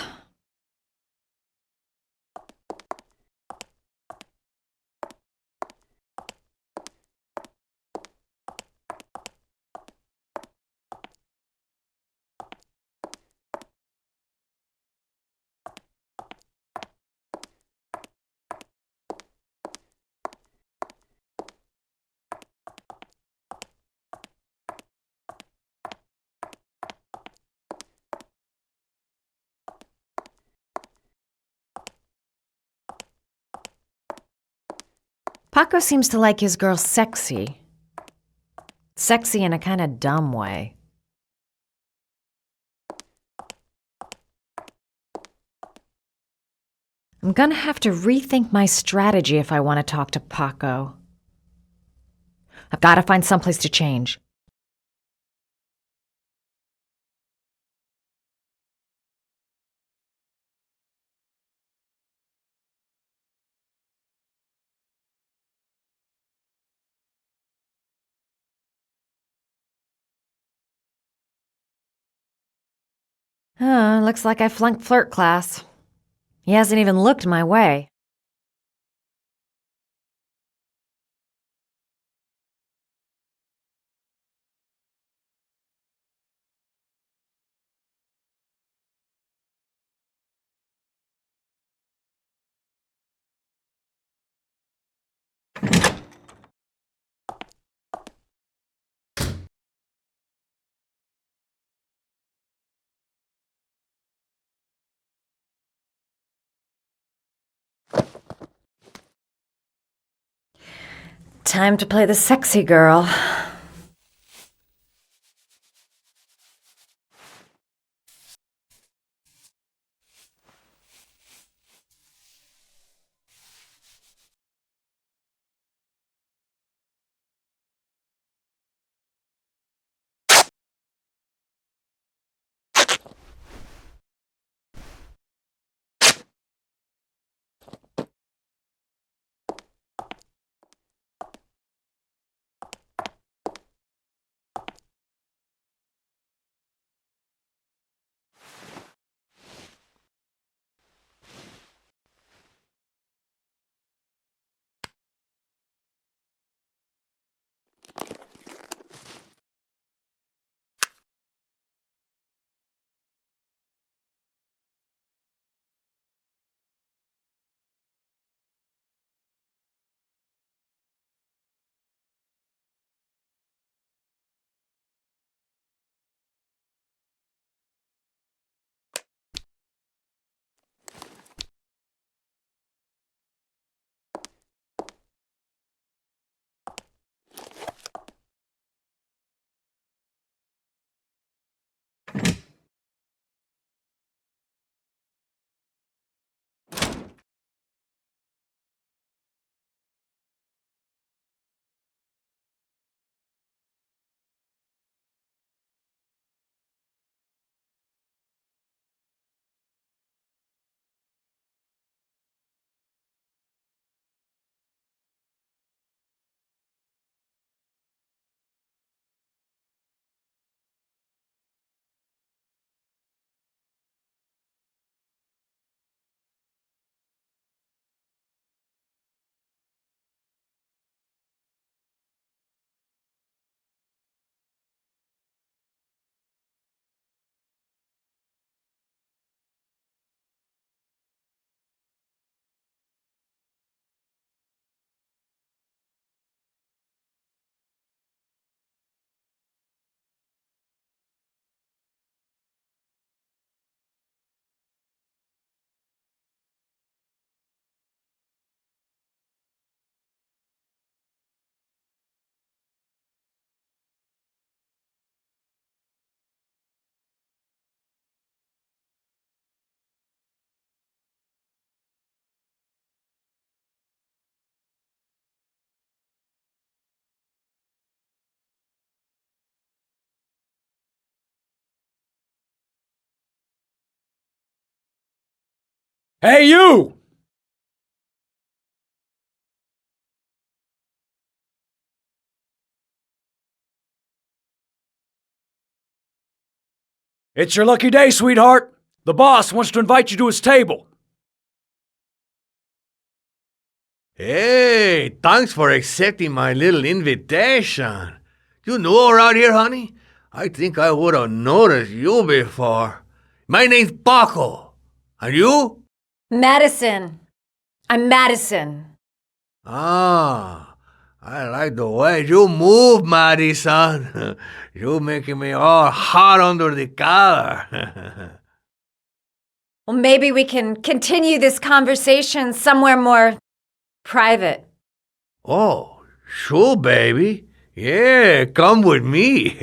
Paco seems to like his girl sexy. Sexy in a kind of dumb way. I'm gonna have to rethink my strategy if I want to talk to Paco. I've got to find someplace to change. Looks like I flunked flirt class. He hasn't even looked my way. Time to play the sexy girl. Hey, you! It's your lucky day, sweetheart. The boss wants to invite you to his table. Hey, thanks for accepting my little invitation. You know around here, honey? I think I would have noticed you before. My name's Paco. And you? Madison. I'm Madison. Ah, I like the way you move, Madison. You're making me all hot under the collar. Well, maybe we can continue this conversation somewhere more private. Oh, sure, baby. Yeah, come with me.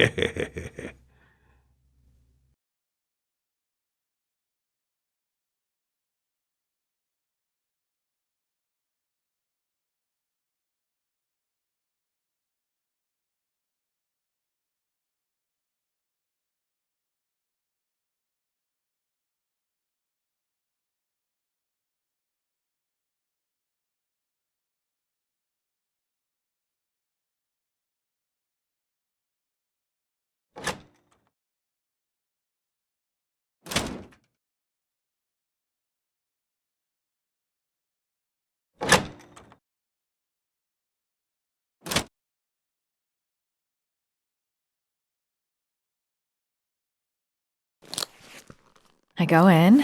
I go in,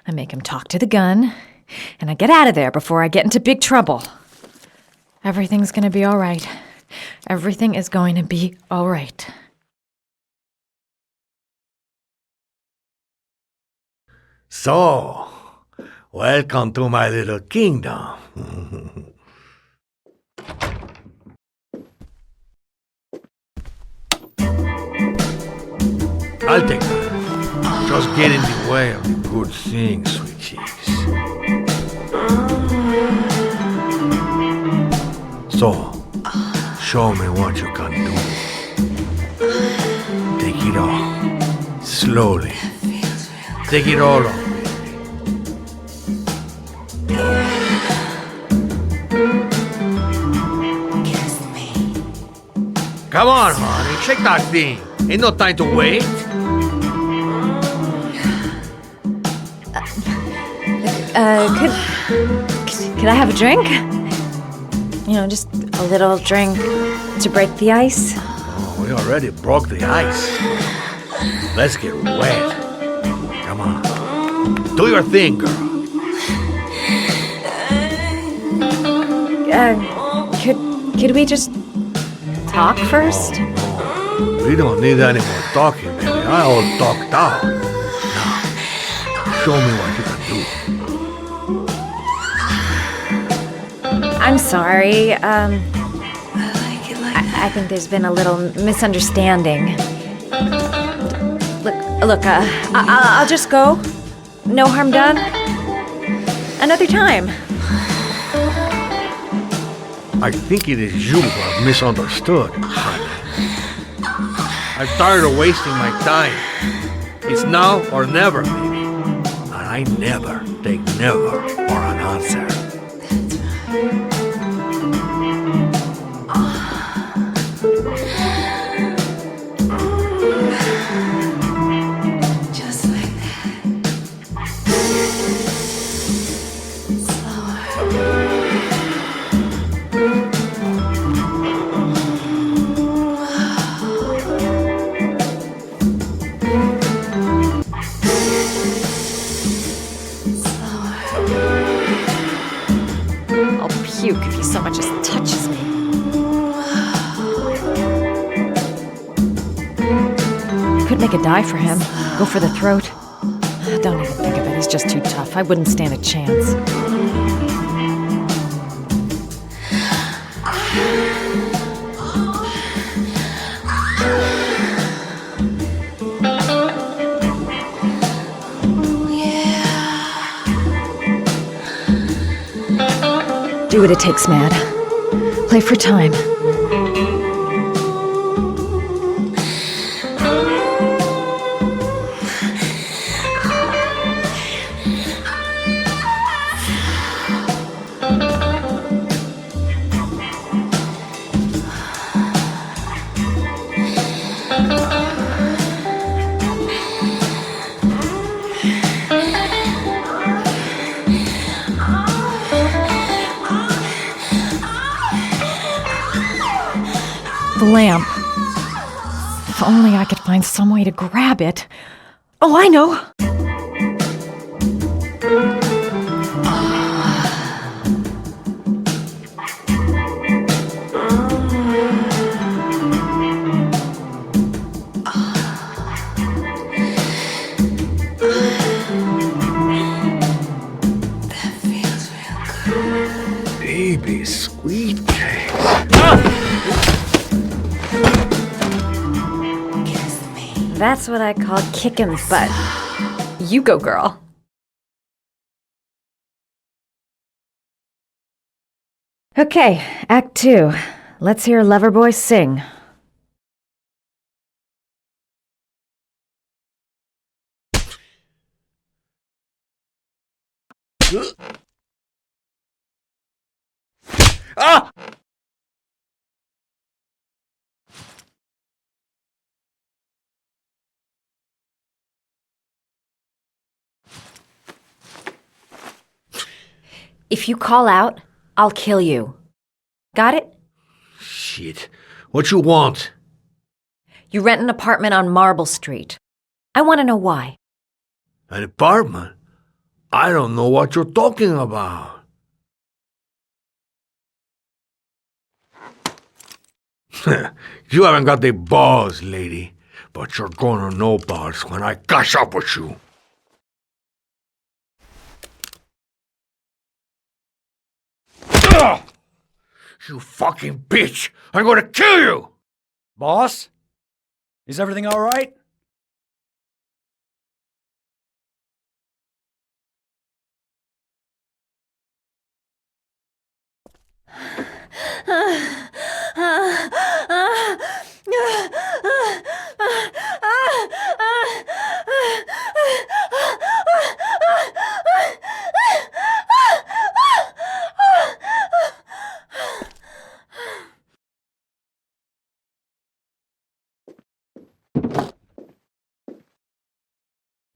I make him talk to the gun, and I get out of there before I get into big trouble. Everything's gonna be all right. Everything is going to be all right. So, welcome to my little kingdom. I'll take that. Just get in the way of the good things, sweet cheeks. So, show me what you can do. Take it all. Slowly. Take it all off. Come on, honey, shake that thing. Ain't no time to wait. Could I have a drink? You know, just a little drink to break the ice. Oh, we already broke the ice. Let's get wet. Come on. Do your thing, girl. Could we just talk first? Oh, we don't need any more talking, baby. I all talked out. Now, show me what you can do. I'm sorry. I think there's been a little misunderstanding. Look, I'll just go. No harm done. Another time. I think it is you who have misunderstood, honey. I'm tired of wasting my time. It's now or never, baby. And I never take never for an answer. Puke if he so much as touches me. Could make a dive for him. Go for the throat. Don't even think of it. He's just too tough. I wouldn't stand a chance. Do what it takes, Mad. Play for time. the lamp. If only I could find some way to grab it. Oh, I know! Baby, sweet cake. That's what I call kicking butt. You go, girl. Okay, Act 2. Let's hear Loverboy sing. Ah! If you call out, I'll kill you. Got it? Shit. What you want? You rent an apartment on Marble Street. I want to know why. An apartment? I don't know what you're talking about. You haven't got the balls, lady. But you're gonna know balls when I catch up with you. Ugh! You fucking bitch! I'm gonna kill you! Boss? Is everything all right?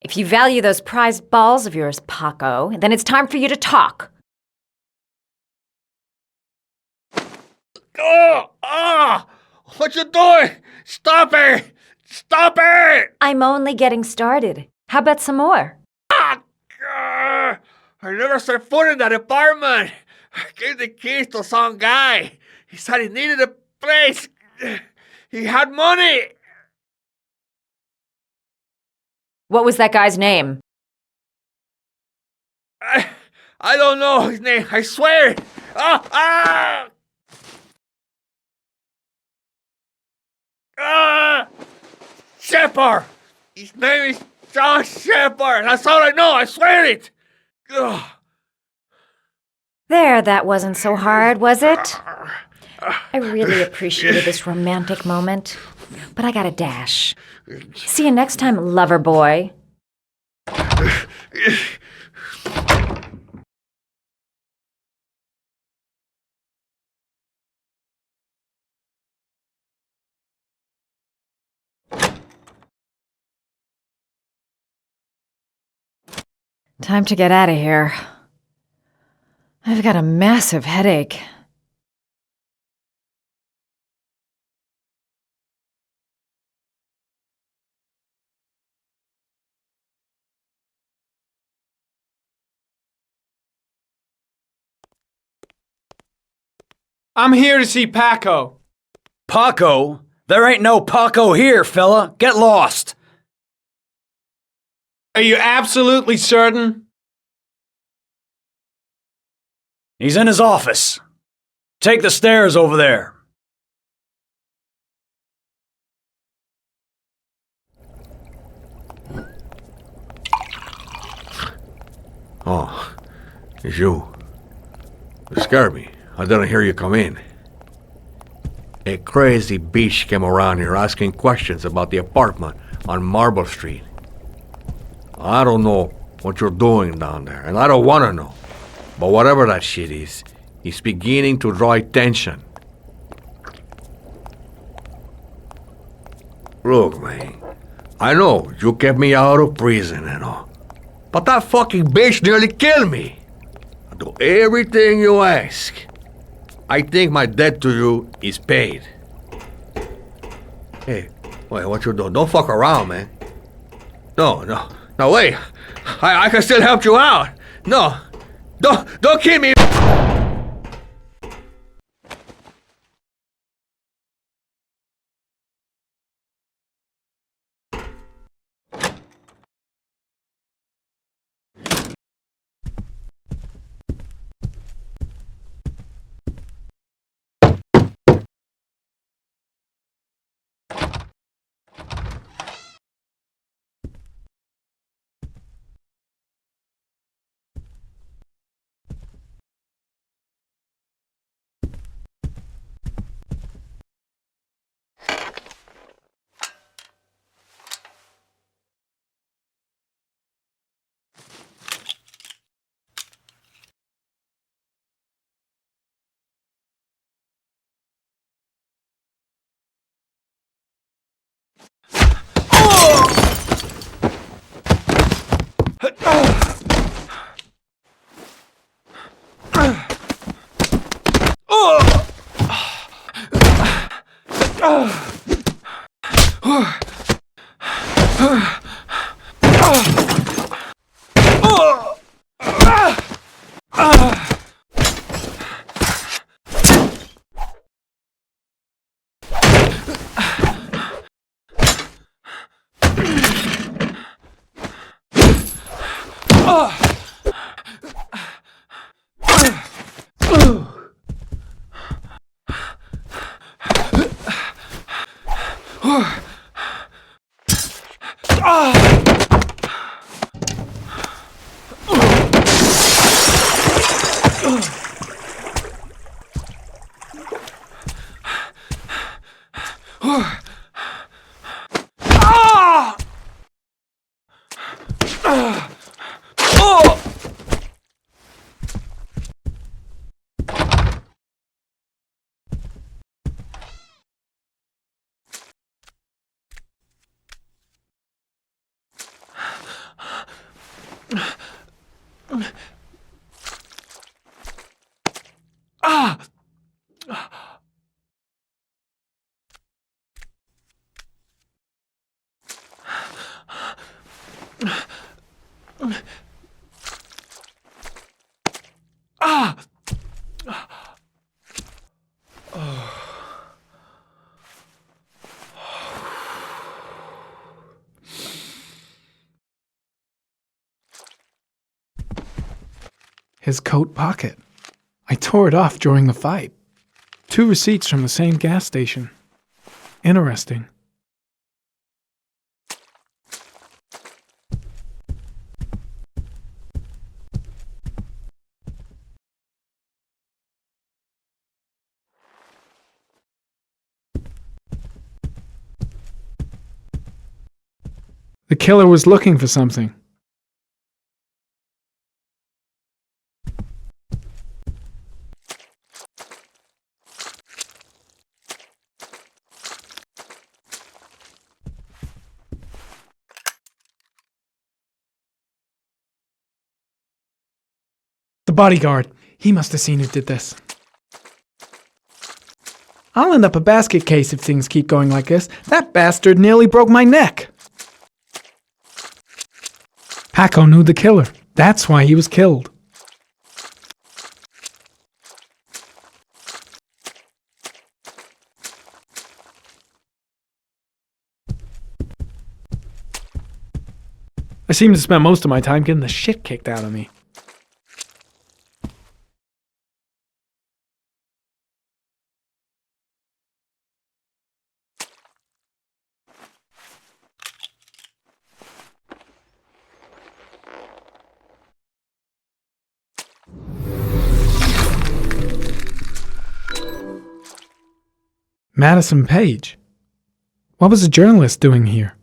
If you value those prized balls of yours, Paco, then it's time for you to talk. Oh! Ah! What you doing? Stop it! Stop it! I'm only getting started. How about some more? Ah! I never set foot in that apartment. I gave the keys to some guy. He said he needed a place. He had money. What was that guy's name? I don't know his name. I swear it. Ah! Ah! Ah! Shepard! His name is John Shepard. That's all I know. I swear it. Ugh. There, that wasn't so hard, was it? I really appreciated this romantic moment, but I gotta dash. See you next time, lover boy. Time to get out of here. I've got a massive headache. I'm here to see Paco. Paco? There ain't no Paco here, fella. Get lost. Are you absolutely certain? He's in his office. Take the stairs over there. Oh, it's you. You scared me. I didn't hear you come in. A crazy bitch came around here asking questions about the apartment on Marble Street. I don't know what you're doing down there, and I don't want to know. But whatever that shit is, it's beginning to draw attention. Look, man, I know you kept me out of prison and all, but that fucking bitch nearly killed me. I'll do everything you ask. I think my debt to you is paid. Hey, wait, what you doing? Don't fuck around, man. No, wait. I can still help you out. No, don't keep me. His coat pocket. I tore it off during the fight. 2 receipts from the same gas station. Interesting. The killer was looking for something. The bodyguard. He must have seen who did this. I'll end up a basket case if things keep going like this. That bastard nearly broke my neck. Paco knew the killer. That's why he was killed. I seem to spend most of my time getting the shit kicked out of me. Madison Page? What was a journalist doing here?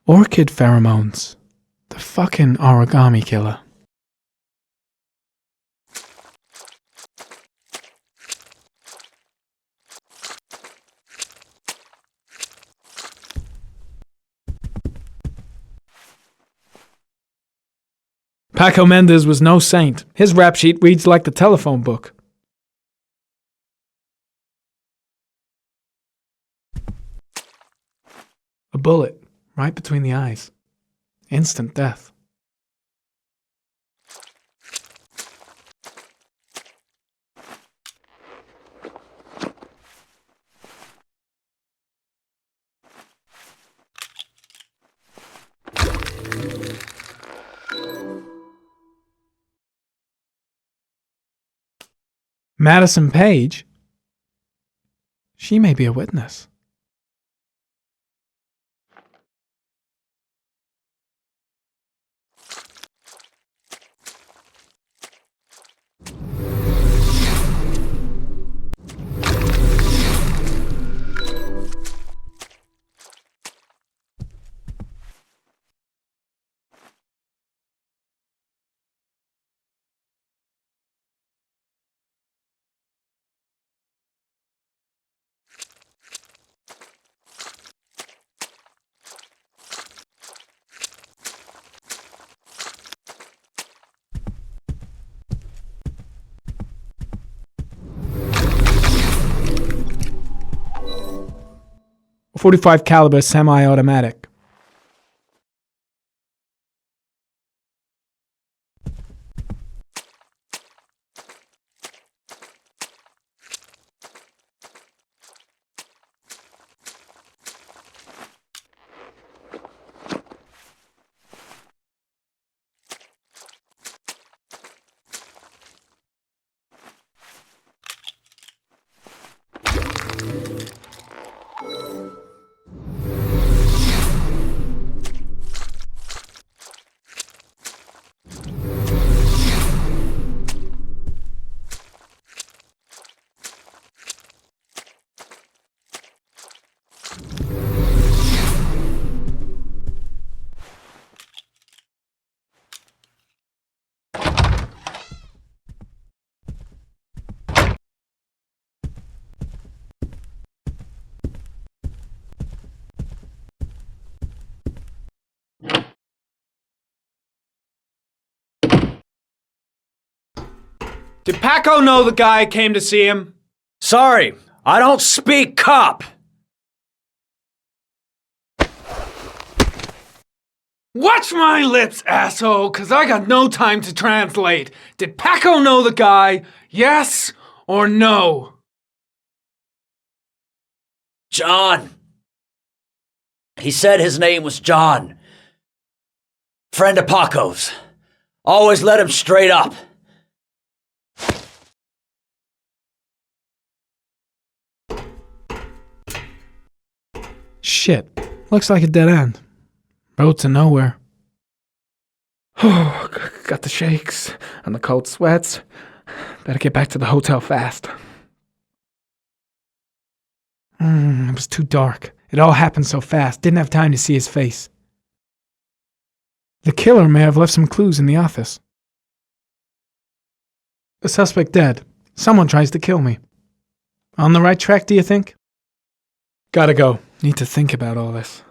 Orchid pheromones. The fucking origami killer. Paco Mendez was no saint. His rap sheet reads like the telephone book. A bullet, right between the eyes. Instant death. Madison Page? She may be a witness. .45 caliber semi-automatic. Did Paco know the guy came to see him? Sorry, I don't speak cop. Watch my lips, asshole, 'cause I got no time to translate. Did Paco know the guy? Yes or no? John. He said his name was John. Friend of Paco's. Always let him straight up. Shit. Looks like a dead end. Road to nowhere. Oh, got the shakes and the cold sweats. Better get back to the hotel fast. It was too dark. It all happened so fast. Didn't have time to see his face. The killer may have left some clues in the office. The suspect dead. Someone tries to kill me. On the right track, do you think? Gotta go. Need to think about all this.